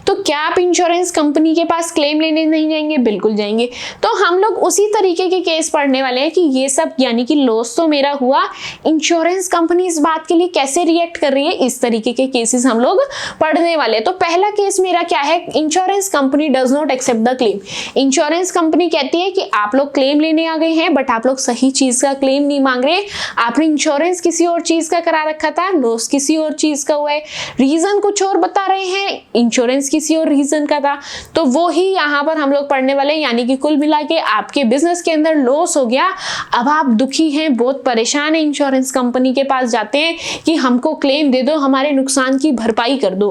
तो क्या आप इंश्योरेंस कंपनी के पास क्लेम लेने नहीं जाएंगे? बिल्कुल जाएंगे। तो हम लोग उसी तरीके के केस पढ़ने वाले हैं कि ये सब यानी कि लॉस तो मेरा हुआ, इंश्योरेंस कंपनी इस बात के लिए कैसे रिएक्ट कर रही है, इस तरीके के केसेस हम लोग पढ़ने वाले हैं। तो पहला केस मेरा क्या है, insurance company does not accept the claim. Insurance company कहती है कि आप लोग क्लेम लेने आ गए हैं, बट आप लोग सही चीज का क्लेम नहीं मांग रहे। आपने इंश्योरेंस किसी और चीज का करा रखा था, लॉस किसी और चीज का हुआ है, रीजन कुछ और बता रहे हैं, इंश्योरेंस किसी और रीजन का था। तो वो ही यहाँ पर हम लोग पढ़ने वाले हैं। यानी कि कुल मिला के आपके बिजनेस के अंदर लॉस हो गया, अब आप दुखी हैं, बहुत परेशान हैं, इंश्योरेंस कंपनी के पास जाते हैं कि हमको क्लेम दे दो, हमारे नुकसान की भरपाई कर दो।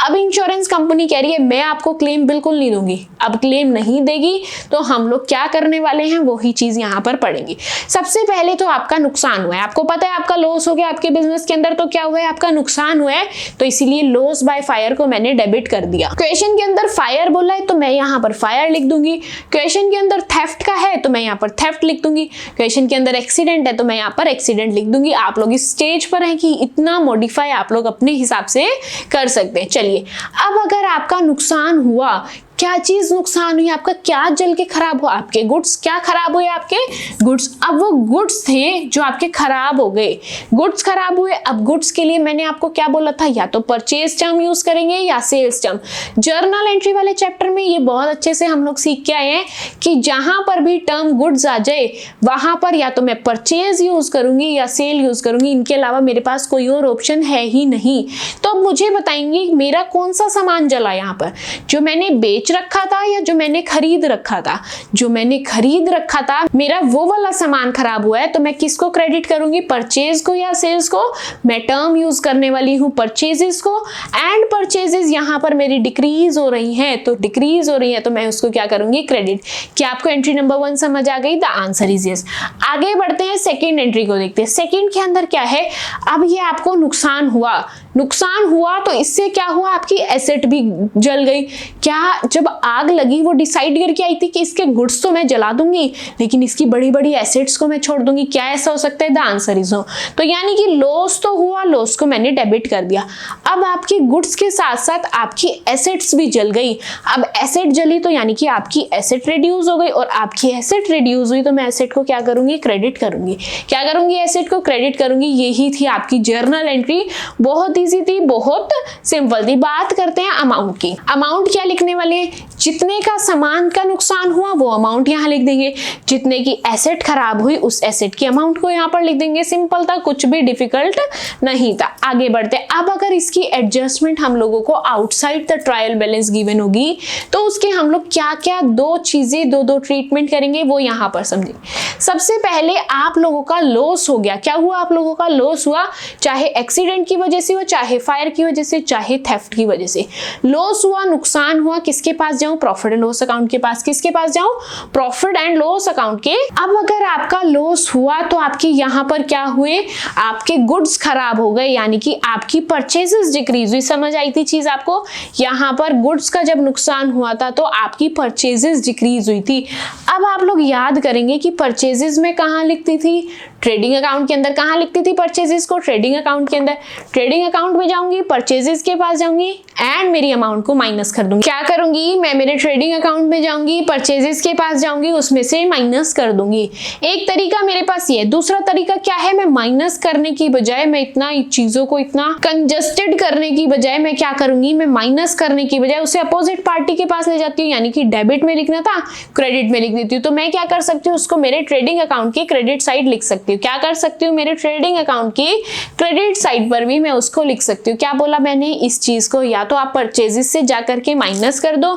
अब इंश्योरेंस कंपनी कह रही है मैं आपको क्लेम बिल्कुल नहीं दूंगी। अब क्लेम नहीं देगी तो हम लोग क्या करने वाले हैं, वही चीज यहाँ पर पढ़ेंगे। सबसे पहले तो आपका नुकसान हुआ है, आपको पता है आपका लॉस हो गया आपके बिजनेस के अंदर, तो क्या हुआ है, आपका नुकसान हुआ है, तो इसीलिए लॉस बाय फायर को मैंने डेबिट कर दिया। क्वेश्चन के अंदर फायर बोला है तो मैं यहाँ पर फायर लिख दूंगी। क्वेश्चन के अंदर थेफ्ट का है तो मैं यहाँ पर थेफ्ट लिख दूंगी। क्वेश्चन के अंदर एक्सीडेंट है तो मैं यहाँ पर एक्सीडेंट लिख दूंगी। आप लोग इस स्टेज पर हैं कि इतना मॉडिफाई आप लोग अपने हिसाब से कर सकते हैं। चलिए अब अगर आपका नुकसान हुआ, क्या चीज नुकसान हुई, आपका क्या जल के खराब हुआ, आपके गुड्स क्या खराब हुए, आपके गुड्स। अब वो गुड्स थे जो आपके खराब हो गए, गुड्स खराब हुए। अब गुड्स के लिए मैंने आपको क्या बोला था, या तो परचेज टर्म यूज करेंगे या सेल्स टर्म। जर्नल एंट्री वाले चैप्टर में ये बहुत अच्छे से हम लोग सीख के आए हैं कि जहां पर भी टर्म गुड्स आ जाए वहां पर या तो मैं परचेज यूज करूंगी या सेल यूज करूंगी, इनके अलावा मेरे पास कोई और ऑप्शन है ही नहीं। तो अब मुझे बताएंगे मेरा कौन सा सामान जला, यहाँ पर जो मैंने बेच रखा था या जो मैंने खरीद रखा था। जो मैंने खरीद रखा था मेरा वो वाला सामान खराब हुआ है, तो मैं किसको क्रेडिट करूंगी, परचेज को या सेल्स को। मैं टर्म यूज करने वाली हूं परचेजेस को, एंड परचेजेस यहां पर मेरी डिक्रीज हो रही हैं, तो डिक्रीज हो रही है तो मैं उसको क्या करूंगी, क्रेडिट। क्या आपको एंट्री नंबर 1 समझ आ गई? The answer is yes. आगे बढ़ते हैं, सेकेंड एंट्री को देखते हैं। सेकेंड के अंदर क्या है, अब ये आपको नुकसान हुआ, नुकसान हुआ तो इससे क्या हुआ, आपकी एसेट भी जल गई। क्या जब आग लगी वो डिसाइड करके आई थी कि इसके गुड्स तो मैं जला दूंगी लेकिन इसकी बड़ी बड़ी एसेट्स को मैं छोड़ दूंगी। क्या ऐसा हो सकता है? The answer is no. तो यानी कि लॉस तो हुआ, लॉस को मैंने डेबिट कर दिया। अब आपकी गुड्स के साथ साथ आपकी एसेट्स भी जल गई। अब एसेट जली तो यानी कि आपकी एसेट रिड्यूस हो गई, और आपकी एसेट रिड्यूस हुई तो मैं एसेट को क्या करूंगी, क्रेडिट करूंगी। क्या करूंगी, एसेट को क्रेडिट करूंगी। यही थी आपकी जर्नल एंट्री। बहुत इजी थी, बहुत सिंपल थी। बात करते हैं अमाउंट की। अमाउंट क्या लिखने वाले हैं, जितने का सामान का नुकसान हुआ वो अमाउंट यहाँ लिख देंगे, जितने की एसेट खराब हुई उस एसेट की अमाउंट को यहाँ पर लिख देंगे। सिंपल था, कुछ भी डिफिकल्ट नहीं था। आगे बढ़ते, अब अगर इसकी एडजस्टमेंट हम लोगों को outside the trial balance given होगी तो उसके हम लोग क्या क्या दो चीजें, दो ट्रीटमेंट करेंगे वो यहाँ पर समझेंगे। सबसे पहले आप लोगों का लॉस हो गया। क्या हुआ, आप लोगों का लॉस हुआ, चाहे एक्सीडेंट की वजह से हो, चाहे फायर की वजह से, चाहे थेफ्ट की वजह से। लॉस हुआ, नुकसान हुआ, किसके पास जाऊं, प्रॉफिट एंड लॉस अकाउंट के पास। किसके पास जाऊं, प्रॉफिट एंड लॉस अकाउंट के। अब अगर आपका लॉस हुआ तो आपके यहाँ पर क्या हुए, आपके गुड्स खराब हो गए, यानी कि आपकी परचेजेस डिक्रीज हुई। समझ आई थी चीज आपको, यहाँ पर गुड्स का जब नुकसान हुआ था तो आपकी परचेजेस डिक्रीज हुई थी। अब आप लोग याद करेंगे कि परचेजेस में कहाँ लिखती थी, ट्रेडिंग अकाउंट के अंदर कहाँ लिखती थी परचेजेस को, ट्रेडिंग अकाउंट के अंदर। ट्रेडिंग अकाउंट में जाऊंगी, परचेजेस के पास जाऊंगी एंड मेरी अमाउंट को माइनस कर दूंगी। क्या करूंगी, मैं मेरे ट्रेडिंग अकाउंट में जाऊंगी, परचेजेस के पास जाऊंगी, उसमें से माइनस कर दूंगी। एक तरीका मेरे पास ये है। दूसरा तरीका क्या है, मैं माइनस करने की बजाय, मैं इतना चीजों को इतना कंजस्टेड करने की बजाय मैं क्या करूंगी, मैं माइनस करने की बजाय उसे अपोजिट पार्टी के पास ले जाती हूँ। यानी कि डेबिट में लिखना था, क्रेडिट में लिख देती हूँ। तो मैं क्या कर सकती हूँ, उसको मेरे ट्रेडिंग अकाउंट की क्रेडिट साइड लिख सकती हूँ। क्या कर सकती हूँ, मेरे ट्रेडिंग अकाउंट की क्रेडिट साइड पर भी मैं उसको लिख सकती हूँ। क्या बोला मैंने, इस चीज को या तो आप परचेजेस से जाकर के माइनस कर दो,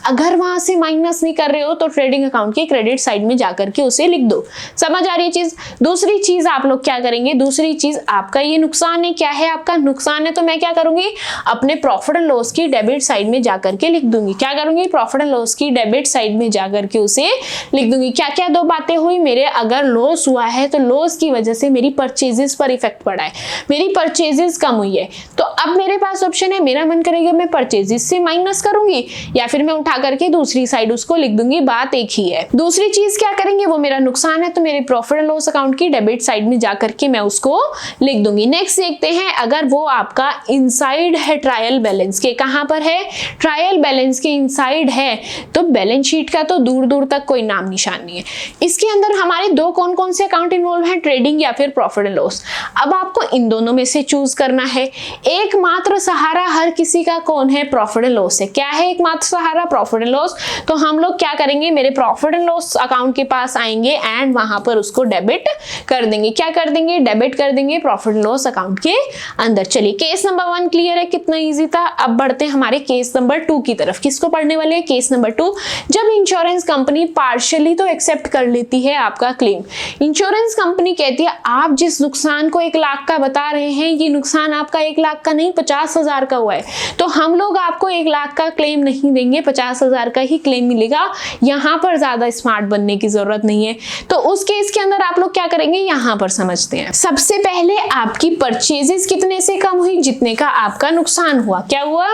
अगर वहां से माइनस नहीं कर रहे हो तो ट्रेडिंग अकाउंट की क्रेडिट साइड में जाकर के उसे लिख दो। समझ आ रही है चीज। दूसरी चीज आप लोग क्या करेंगे, दूसरी चीज आपका ये नुकसान है, क्या है आपका नुकसान है, तो मैं क्या करूंगी, अपने प्रॉफिट एंड लॉस की डेबिट साइड में जाकर के लिख दूंगी। क्या करूंगी, प्रॉफिट एंड लॉस की डेबिट साइड में जाकर के उसे लिख दूंगी। क्या क्या दो बातें हुई, मेरे अगर लॉस हुआ है तो लॉस की वजह से मेरी परचेजेस पर इफेक्ट पड़ा है, मेरी परचेजेस कम हुई है। तो अब मेरे पास ऑप्शन है, मेरा मन करेगा मैं परचेजेस से माइनस करूंगी या फिर मैं उठा करके दूसरी साइड उसको लिख दूंगी, बात एक ही है। दूसरी चीज क्या करेंगे, वो मेरा नुकसान है तो मेरे प्रॉफिट एंड लॉस अकाउंट की डेबिट साइड में जाकर के मैं उसको लिख दूंगी। नेक्स्ट देखते हैं, अगर वो आपका इनसाइड है ट्रायल बैलेंस के, कहां पर है, ट्रायल बैलेंस के इनसाइड है, तो बैलेंस शीट का तो दूर दूर तक कोई नाम निशान नहीं है। इसके अंदर हमारे दो कौन कौन से अकाउंट इन्वॉल्व हैं, ट्रेडिंग या फिर प्रॉफिट एंड लॉस। अब आपको इन दोनों में से चूज करना है। एकमात्र सहारा हर किसी का कौन है, प्रॉफिट एंड लॉस है। क्या है एकमात्र सहारा, प्रॉफिट एंड लॉस। तो हम लोग क्या करेंगे, मेरे प्रॉफिट एंड लॉस अकाउंट के पास आएंगे एंड वहां पर उसको डेबिट कर देंगे। क्या कर देंगे, डेबिट कर देंगे प्रॉफिट एंड लॉस अकाउंट के अंदर। चलिए केस नंबर 1 क्लियर है, कितना इजी था। अब बढ़ते हैं हमारे केस नंबर 2 की तरफ। किसको पढ़ने वाले हैं, केस नंबर 2। जब इंश्योरेंस कंपनी पार्शियली तो एक्सेप्ट कर लेती है आपका क्लेम। इंश्योरेंस कंपनी कहती है आप जिस नुकसान को 1 लाख का बता रहे हैं, ये नुकसान आपका 1 लाख का नहीं 50,000 का हुआ है, तो हम लोग आपको 1 लाख का क्लेम नहीं देंगे, 50,000 का ही क्लेम मिलेगा। यहाँ पर ज्यादा स्मार्ट बनने की जरूरत नहीं है। तो उस केस के अंदर आप लोग क्या करेंगे, यहाँ पर समझते हैं। सबसे पहले आपकी परचेजेस कितने से कम हुई, जितने का आपका नुकसान हुआ। क्या हुआ,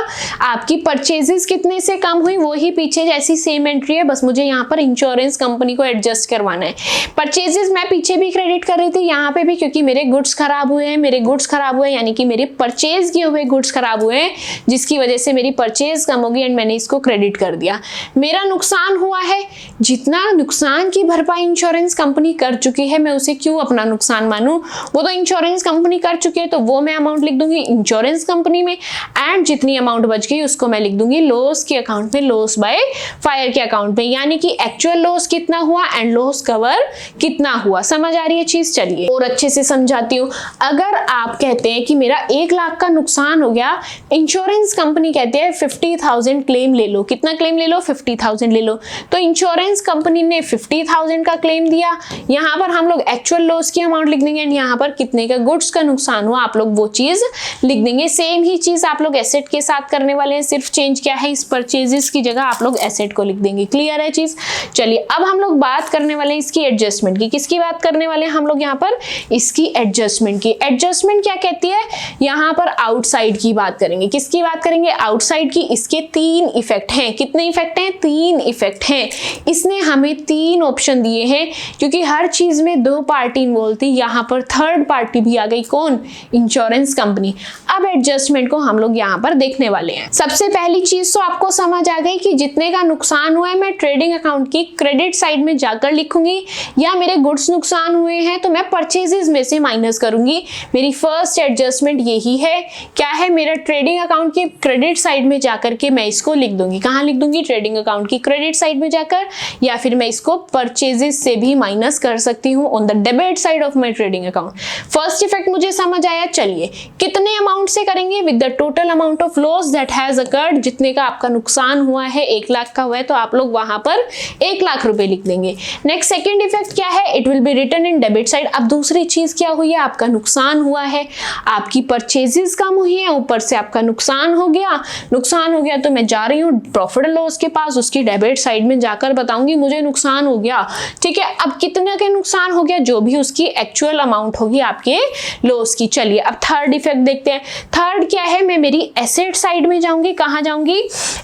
आपकी परचेजेस कितने से कम हुई, वो ही पीछे जैसी सेम एंट्री है, बस मुझे यहाँ पर इंश्योरेंस कंपनी को एडजस्ट करवाना है। परचेजेस मैं पीछे भी क्रेडिट कर रही थी, यहाँ पे भी, क्योंकि मेरे गुड्स खराब हुए हैं, मेरे गुड्स खराब हुए यानी कि मेरे परचेज किए हुए गुड्स खराब हुए हैं, जिसकी वजह से मेरी परचेज कम होगी एंड मैंने इसको क्रेडिट कर दिया। मेरा नुकसान हुआ है, जितना नुकसान की भरपाई इंश्योरेंस कंपनी कर चुकी है, मैं उसे क्यों अपना नुकसान मानूं, वो तो इंश्योरेंस कंपनी कर चुकी है, तो वो मैं अमाउंट लिख दूंगी इंश्योरेंस कंपनी में एंड जितनी अमाउंट बच गई उसको मैं लिख दूंगी लॉस के अकाउंट में, लॉस बाय फायर के अकाउंट में। यानी कि एक्चुअल लॉस कितना हुआ एंड लॉस कवर कितना हुआ। समझ आ रही है चीज। चलिए और अच्छे से समझाती हूँ। अगर आप कहते हैं कि मेरा 1 लाख का नुकसान हो गया, इंश्योरेंस कंपनी कहते हैं 50,000 क्लेम ले लो। कितना क्लेम ले लो, 50,000 ले लो। तो इंश्योरेंस कंपनी ने 50,000 का क्लेम दिया, यहाँ पर हम लोग एक्चुअल लॉस की अमाउंट लिख देंगे एंड यहाँ पर कितने का गुड्स का नुकसान हुआ आप लोग वो चीज लिख देंगे। सेम ही चीज आप लोग एसेट के साथ करने वाले हैं, सिर्फ चेंज क्या है, इस परचेजेस की जगह आप लोग एसेट को लिख देंगे। क्लियर है चीज। चलिए अब हम लोग बात करने वाले हैं इसकी एडजस्टमेंट की। किसकी बात करने वाले हैं हम लोग यहाँ पर, इसकी एडजस्टमेंट की। एडजस्टमेंट क्या कहती है, यहाँ पर आउटसाइड की बात करेंगे। किसकी बात करेंगे, आउटसाइड की। इसके 3 इफेक्ट हैं। कितने इफेक्ट हैं, 3 इफेक्ट हैं। इसने हमें 3 ऑप्शन दिए हैं, क्योंकि हर चीज में 2 पार्टी इन्वॉल्व थी, यहाँ पर थर्ड पार्टी भी आ गई। कौन, इंश्योरेंस कंपनी। अब एडजस्टमेंट को हम लोग यहाँ पर देखने वाले हैं। सबसे पहली चीज तो आपको समझ आ गई कि जितने का नुकसान हुआ है मैं ट्रेडिंग अकाउंट की क्रेडिट साइड में जाकर लिखूंगी, या मेरे गुड्स नुकसान हुए हैं तो मैं परचेजेस में से माइनस करूंगी। मेरी फर्स्ट एडजस्टमेंट यही है। क्या है, मेरा ट्रेडिंग अकाउंट की क्रेडिट साइड में जाकर के मैं इसको लिख दूंगी। कहां लिख दूंगी, ट्रेडिंग अकाउंट की क्रेडिट साइड में जाकर, या फिर मैं इसको परचेजेस से भी माइनस कर सकती हूँ on the debit side of my trading account. First effect मुझे समझ आया। चलिए कितने अमाउंट से करेंगे, with the total amount of loss that has occurred. जितने का आपका नुकसान हुआ है, 1 लाख का हुआ है, तो आप लोग वहां पर 1 लाख रुपए लिख देंगे। नेक्स्ट सेकंड इफेक्ट क्या है, it will be written in debit side. अब दूसरी चीज क्या हुई है, आपका नुकसान हुआ है, आपकी परचेजेस कम हुई है, ऊपर से आपका नुकसान हो गया। नुकसान हो गया तो मैं जा रही हूँ प्रॉफिट एंड लॉस के पास, उसकी डेबिट साइड में जाकर बताऊंगी मुझे नुकसान हो गया। ठीक है, अब कितने के नुकसान हो गया, जो भी उसकी एक्चुअल अमाउंट होगी आपके लॉस की। चलिए अब थर्ड इफेक्ट देखते हैं। थर्ड क्या है, मैं मेरी एसेट साइड में जाऊंगी। कहां जाऊंगी,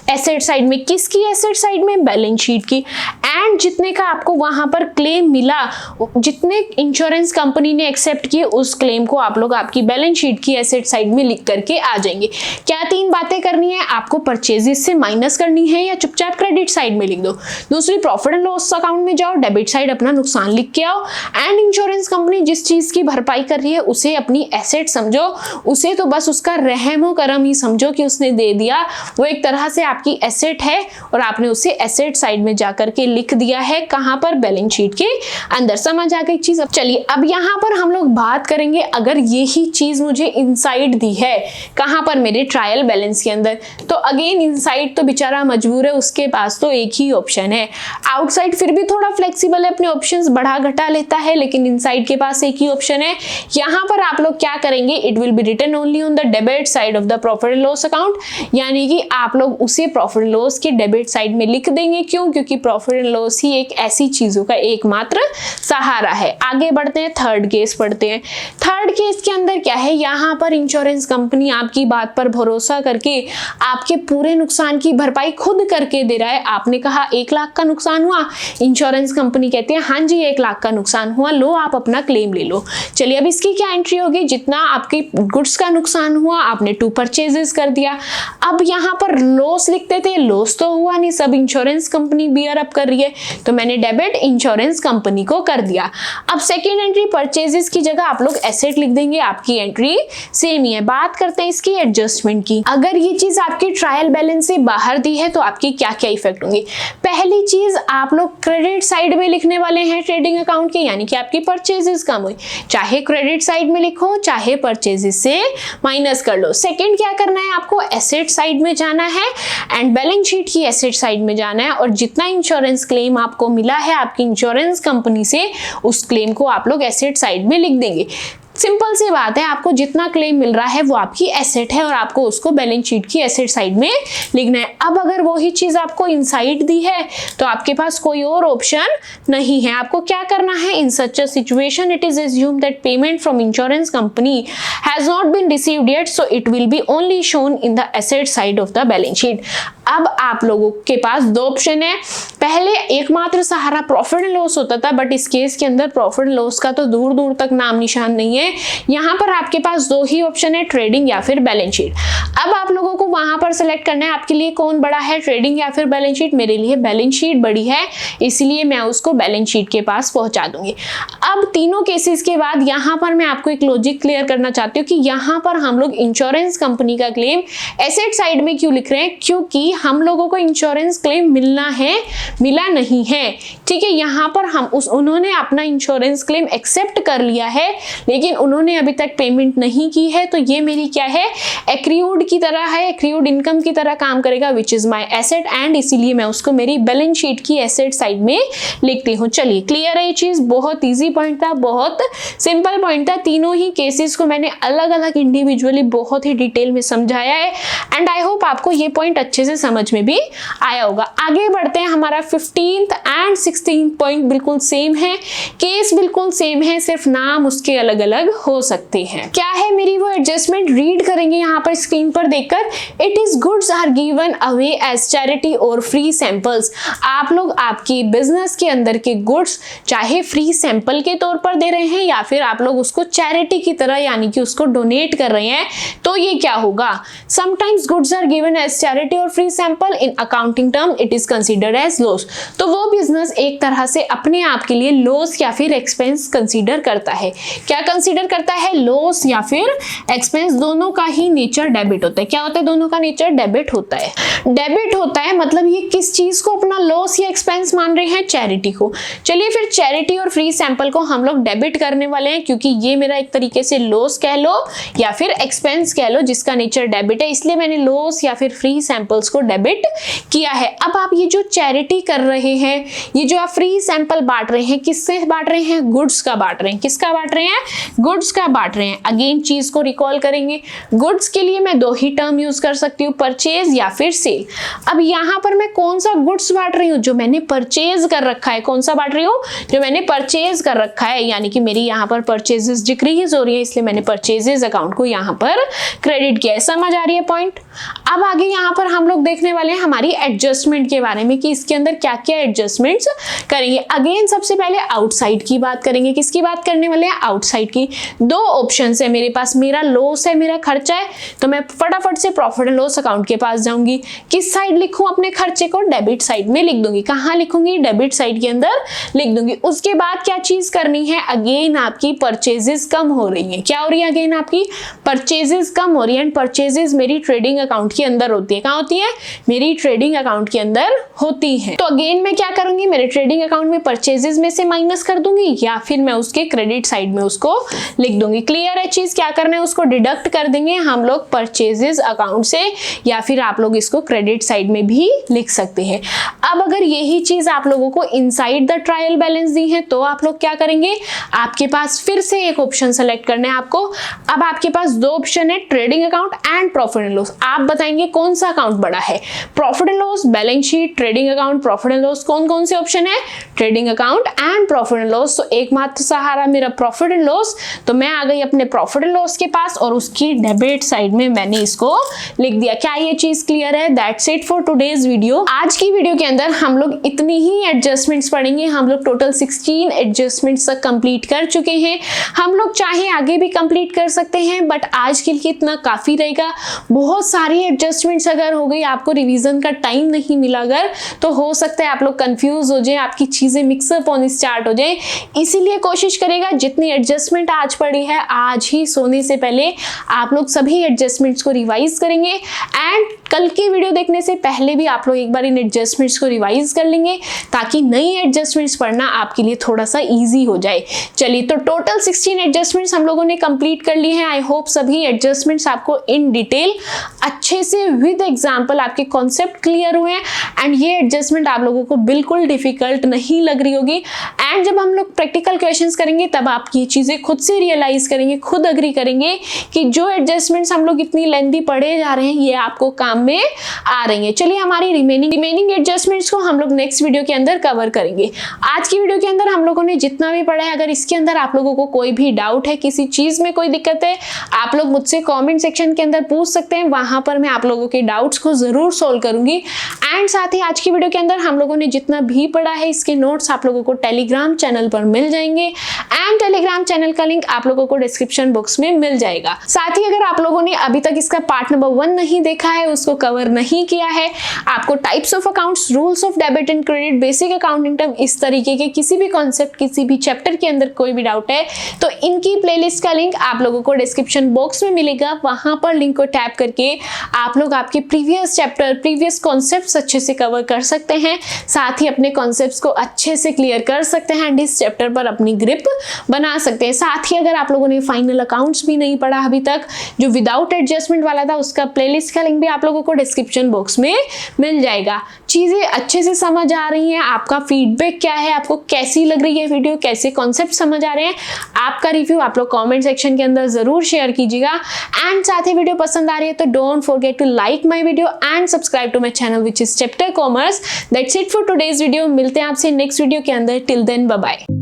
एसेट साइड में। किसकी एसेट साइड में, बैलेंस शीट की। एंड एंड जितने का आपको वहां पर क्लेम मिला, जितने इंश्योरेंस कंपनी ने एक्सेप्ट किए, उस क्लेम को आप लोग आपकी बैलेंस शीट की एसेट साइड में लिख करके आ जाएंगे। क्या 3 बातें करनी है आपको? परचेजेस से माइनस करनी है या चुपचाप क्रेडिट साइड में लिख दो। दूसरी, प्रॉफिट एंड लॉस अकाउंट में जाओ, डेबिट साइड अपना नुकसान लिख के आओ। एंड इंश्योरेंस कंपनी जिस चीज की भरपाई कर रही है उसे अपनी एसेट समझो, उसे तो बस उसका रहमो करम ही समझो कि उसने दे दिया, वो एक तरह से आपकी एसेट है और आपने उसे एसेट साइड में जाकर के लिख दिया है। कहां पर? बैलेंस शीट के अंदर। समझ आ गई चीज? अब चलिए, अब यहां पर हम लोग बात करेंगे, अगर यही चीज मुझे इनसाइड दी है, कहां पर? मेरे ट्रायल बैलेंस के अंदर। तो अगेन इनसाइड तो बेचारा मजबूर है, उसके पास तो एक ही ऑप्शन है। आउटसाइड फिर भी थोड़ा फ्लेक्सिबल है, अपने ऑप्शंस बढ़ा घटा लेता है, लेकिन इनसाइड के पास एक ही ऑप्शन है। यहां पर आप लोग क्या करेंगे? It will be written only on the debit side of the profit and loss account, यानी कि आप लोग उसे प्रॉफिट एंड लॉस के डेबिट साइड में लिख देंगे। क्यों? क्योंकि प्रॉफिट एंड लॉस ही एक ऐसी चीजों का एकमात्र सहारा है। आगे बढ़ते हैं, थर्ड केस पढ़ते हैं। थर्ड केस के अंदर क्या है? यहां पर इंश्योरेंस कंपनी आपकी बात पर भरोसा करके आपके पूरे नुकसान की भरपाई खुद करके दे रहा है। आपने कहा 1 लाख का नुकसान हुआ, इंश्योरेंस कंपनी कहती है हाँ जी 1 लाख का नुकसान हुआ, लो आप अपना क्लेम ले लो। चलिए, अब इसकी क्या एंट्री होगी? जितना आपके गुड्स का नुकसान हुआ आपने 2 परचेजेस कर दिया। अब यहां पर लॉस लिखते थे, लॉस तो हुआ नहीं, सब इंश्योरेंस कंपनी बियर अप कर रही है, तो मैंने डेबिट इंश्योरेंस कंपनी को कर दिया। अब सेकेंड एंट्री परचेजेस की जगह आप लोग एसेट लिख देंगे, आपकी एंट्री सेम ही है। बात करते हैं इसकी एडजस्टमेंट की। अगर ये चीज आपकी ट्रायल बैलेंस से बाहर दी है तो आपकी क्या क्या इफेक्ट होंगे? पहली चीज, आप लोग क्रेडिट साइड में लिखने वाले हैं ट्रेडिंग अकाउंट के, यानी कि आपकी परचेजेस कम हुई। चाहे क्रेडिट साइड में लिखो, चाहे परचेजेस से माइनस कर लो। सेकेंड क्या करना है? आपको एसेट साइड में जाना है एंड बैलेंस शीट की एसेट साइड में जाना है, और जितना इंश्योरेंस क्लेम आपको मिला है आपकी इंश्योरेंस कंपनी से, उस क्लेम को आप लोग एसेट साइड में लिख देंगे। सिंपल सी बात है, आपको जितना क्लेम मिल रहा है वो आपकी एसेट है और आपको उसको बैलेंस शीट की एसेट साइड में लिखना है। अब अगर वही चीज आपको इनसाइड दी है तो आपके पास कोई और ऑप्शन नहीं है। आपको क्या करना है? In such a situation it is assumed that payment from insurance company has not been received yet, so it will be only shown in the asset side of the balance sheet. अब आप लोगों के पास 2 ऑप्शन है। पहले एकमात्र सहारा प्रॉफिट एंड लॉस होता था, बट इस केस के अंदर प्रॉफिट एंड लॉस का तो दूर दूर तक नाम निशान नहीं है। यहाँ पर आपके पास 2 ही ऑप्शन है, ट्रेडिंग या फिर बैलेंस शीट। अब आप लोगों को वहां पर सेलेक्ट करना है आपके लिए कौन बड़ा है, ट्रेडिंग या फिर बैलेंस शीट। मेरे लिए बैलेंस शीट बड़ी है, इसलिए मैं उसको बैलेंस शीट के पास पहुंचा दूंगी। अब तीनों केसेस के बाद यहाँ पर मैं आपको एक लॉजिक क्लियर करना चाहती हूँ कि यहाँ पर हम लोग इंश्योरेंस कंपनी का क्लेम एसेट साइड में क्यों लिख रहे हैं? क्योंकि हम लोगों को इंश्योरेंस क्लेम मिलना है, मिला नहीं है। ठीक है, यहाँ पर उन्होंने अपना इंश्योरेंस क्लेम एक्सेप्ट कर लिया है, लेकिन उन्होंने अभी तक पेमेंट नहीं की है, तो ये मेरी क्या है? एक्रियूड की तरह है, एक्रियूड इनकम की तरह काम करेगा, which is my asset, and इसीलिए मैं उसको मेरी बैलेंस शीट की एसेट साइड में लिखती हूँ। चलिए, क्लियर है ये चीज? बहुत ईजी पॉइंट था, बहुत सिंपल पॉइंट था। तीनों ही केसेस को मैंने अलग अलग इंडिविजुअली बहुत ही डिटेल में समझाया है, एंड आई होप आपको ये पॉइंट अच्छे से समझ में भी आया होगा। आगे बढ़ते हैं, हमारा 15th एंड 16th पॉइंट बिल्कुल सेम है, केस बिल्कुल सेम है, सिर्फ नाम उसके अलग अलग हो सकते हैं। क्या है मेरी वो एडजस्टमेंट? रीड करेंगे यहाँ पर स्क्रीन पर देखकर। It is goods are given away as charity और फ्री सैंपल्स। आप लोग आपकी बिजनेस के अंदर के गुड्स चाहे फ्री सैंपल के तौर पर दे रहे हैं या फिर आप लोग उसको चैरिटी की तरह यानी कि उसको डोनेट कर रहे हैं, तो ये क्या होगा? Sometimes goods are given as charity और free sample, in accounting term it is considered as loss. तो वो बिजनेस एक तरह से अपने आप के लिए लॉस या फिर एक्सपेंस कंसीडर करता है। क्या कंसीडर करता है? लॉस या फिर एक्सपेंस। दोनों का ही नेचर डेबिट होता है। क्या होता है? दोनों का नेचर डेबिट होता है। डेबिट होता है मतलब ये किस चीज को अपना लॉस या एक्सपेंस मान रहे हैं? चैरिटी को। चलिए फिर चैरिटी और फ्री सैंपल को हम लोग डेबिट करने वाले हैं, क्योंकि ये मेरा एक तरीके से लॉस कह लो या फिर एक्सपेंस कह लो जिसका नेचर डेबिट है, इसलिए मैंने लॉस या फिर फ्री सैंपल्स को डेबिट किया है। अब आप ये जो चैरिटी कर रहे हैं, ये जो आप फ्री सैंपल बांट रहे हैं, किससे बांट रहे हैं? गुड्स का बांट रहे हैं। किसका बांट रहे हैं? गुड्स का बांट रहे हैं। अगेन चीज को रिकॉल करेंगे, गुड्स के लिए मैं 2 ही टर्म यूज कर सकती हूँ, परचेज या फिर सेल। अब यहाँ पर मैं कौन सा गुड्स बांट रही हूँ? जो मैंने परचेज कर रखा है। कौन सा बांट रही हूँ? जो मैंने परचेज कर रखा है, यानी कि मेरी यहाँ पर परचेजेस डिक्रीज हो रही है, इसलिए मैंने परचेजेस अकाउंट को यहाँ पर क्रेडिट किया है। समझ आ रही है पॉइंट? अब आगे यहाँ पर हम लोग देखने वाले हैं हमारी एडजस्टमेंट के बारे में कि इसके अंदर क्या क्या एडजस्टमेंट्स करेंगे। अगेन सबसे पहले आउटसाइड की बात करेंगे। किसकी बात करने वाले हैं? आउटसाइड की। दो ऑप्शन है मेरे पास, मेरा लॉस है, मेरा खर्चा है, तो मैं फटाफट से प्रॉफिट एंड लॉस अकाउंट के पास जाऊंगी। किस साइड लिखूं अपने खर्चे को? डेबिट साइड में लिख दूंगी। कहां लिखूंगी? डेबिट साइड के अंदर लिख दूंगी। उसके बाद क्या चीज करनी है? अगेन आपकी परचेजेस कम हो रही है। क्या हो रही है? अगेन आपकी परचेजेस कम हो रही है एंड परचेजेस मेरी ट्रेडिंग अकाउंट के अंदर होती है। कहां होती है? मेरी ट्रेडिंग अकाउंट के अंदर होती है। तो अगेन मैं क्या करूंगी? मेरे ट्रेडिंग अकाउंट में परचेजेस में से माइनस कर दूंगी या फिर मैं उसके क्रेडिट साइड में उसको लिख दूंगी। क्लियर है चीज? क्या करना है? उसको डिडक्ट कर देंगे हम लोग परचेजेस अकाउंट से या फिर आप लोग इसको क्रेडिट साइड में भी लिख सकते हैं। अब अगर यही चीज आप लोगों को inside the trial balance the है तो आप लोग क्या करेंगे? आपके पास फिर से एक ऑप्शन सेलेक्ट करना है आपको। अब आपके पास दो ऑप्शन है, trading account and profit and loss. आप बताएंगे कौन सा अकाउंट बड़ा है? Profit and loss, balance sheet, trading account, profit and loss, कौन कौन से ऑप्शन है? Trading account and profit and loss. तो एकमात्र सहारा मेरा प्रॉफिट एंड लॉस, तो मैं आ गई अपने प्रॉफिट एंड लॉस के पास और उसकी डेबिट साइड में मैंने इसको लिख दिया। क्या ये चीज क्लियर है? That's it for today's video. आज की वीडियो के अंदर हम लोग इतनी ही एडजस्टमेंट्स पढ़ेंगे। हम लोग टोटल 16 एडजस्टमेंट्स तक कंप्लीट कर चुके हैं। हम लोग चाहे आगे भी कंप्लीट कर सकते हैं बट आज के लिए इतना काफी रहेगा। बहुत सारी एडजस्टमेंट्स अगर हो गई, आपको रिवीजन का टाइम नहीं मिला अगर, तो हो सकता है आप लोग कंफ्यूज हो जाए, आपकी चीजें मिक्सअप होनी स्टार्ट हो जाए। इसीलिए कोशिश करेगा जितनी एडजस्टमेंट आज पढ़ी है, आज ही सोने से पहले आप लोग सभी एडजस्टमेंट्स को रिवाइज करेंगे एंड कल की वीडियो देखने से पहले भी आप लोग एक बार इन एडजस्टमेंट्स को रिवाइज कर लेंगे ताकि नई एडजस्टमेंट्स पढ़ना आपके लिए थोड़ा सा इजी हो जाए। चलिए, तो टोटल 16 एडजस्टमेंट्स हम लोगों ने कंप्लीट कर लिए हैं। आई होप सभी एडजस्टमेंट्स आपको इन डिटेल अच्छे से विद एग्जांपल आपके कॉन्सेप्ट क्लियर हुए हैं एंड ये एडजस्टमेंट आप लोगों को बिल्कुल डिफिकल्ट नहीं लग रही होगी। एंड जब हम लोग प्रैक्टिकल क्वेश्चंस करेंगे तब आप ये चीजें खुद से रियलाइज करेंगे, खुद अग्री करेंगे कि जो एडजस्टमेंट्स हम लोग इतनी लेंथी पढ़े जा रहे हैं ये आपको काम में आ रही है। चलिए, हमारी रिमेनिंग एडजस्टमेंट्स को हम लोग नेक्स्ट वीडियो के अंदर कवर करेंगे। आज की वीडियो के अंदर हम लोगों ने जितना भी पढ़ा है, अगर इसके अंदर आप लोगों को कोई भी डाउट है, किसी चीज में कोई दिक्कत है, आप लोग मुझसे कमेंट सेक्शन के अंदर पूछ सकते हैं। वहां पर मैं आप लोगों के डाउट्स को जरूर सोल्व करूंगी। एंड साथ ही आज की वीडियो के अंदर हम लोगों ने जितना भी पढ़ा है इसके नोट्स आप लोगों को टेलीग्राम चैनल पर मिल जाएंगे एंड टेलीग्राम चैनल का लिंक आप लोगों को डिस्क्रिप्शन बॉक्स में मिल जाएगा। साथ ही अगर आप लोगों ने अभी तक इसका पार्ट नंबर 1 नहीं देखा है, उसको कवर नहीं किया है, आपको types of accounts, rules of debit and credit, basic accounting term, इस तरीके के किसी भी कॉन्सेप्ट, किसी भी चैप्टर के अंदर कोई भी डाउट है तो इनकी प्लेलिस्ट का लिंक आप लोगों को डिस्क्रिप्शन बॉक्स में मिलेगा। वहां पर लिंक को टैप करके आप लोग आपके प्रीवियस चैप्टर, प्रीवियस कॉन्सेप्ट्स अच्छे से कवर कर सकते हैं, साथ ही अपने कॉन्सेप्ट्स को अच्छे से क्लियर कर सकते हैं एंड इस चैप्टर पर अपनी ग्रिप बना सकते हैं। साथ ही अगर आप लोगों ने फाइनल अकाउंट्स भी नहीं पढ़ा अभी तक, जो विदाउट एडजस्टमेंट वाला था, उसका प्लेलिस्ट का लिंक भी आप लोगों को डिस्क्रिप्शन बॉक्स में मिल जाएगा। चीजें अच्छे से समझ आ रही हैं? आपका फीडबैक क्या है? आपको कैसी लग रही है वीडियो? कैसे कॉन्सेप्ट समझ आ रहे हैं? आपका रिव्यू आप लोग कमेंट सेक्शन के अंदर जरूर शेयर कीजिएगा। एंड साथ ही वीडियो पसंद आ रही है तो don't forget to like my video and subscribe to my channel which is chapter commerce. That's it for today's video. मिलते हैं आपसे नेक्स्ट वीडियो के अंदर। Till then, bye bye.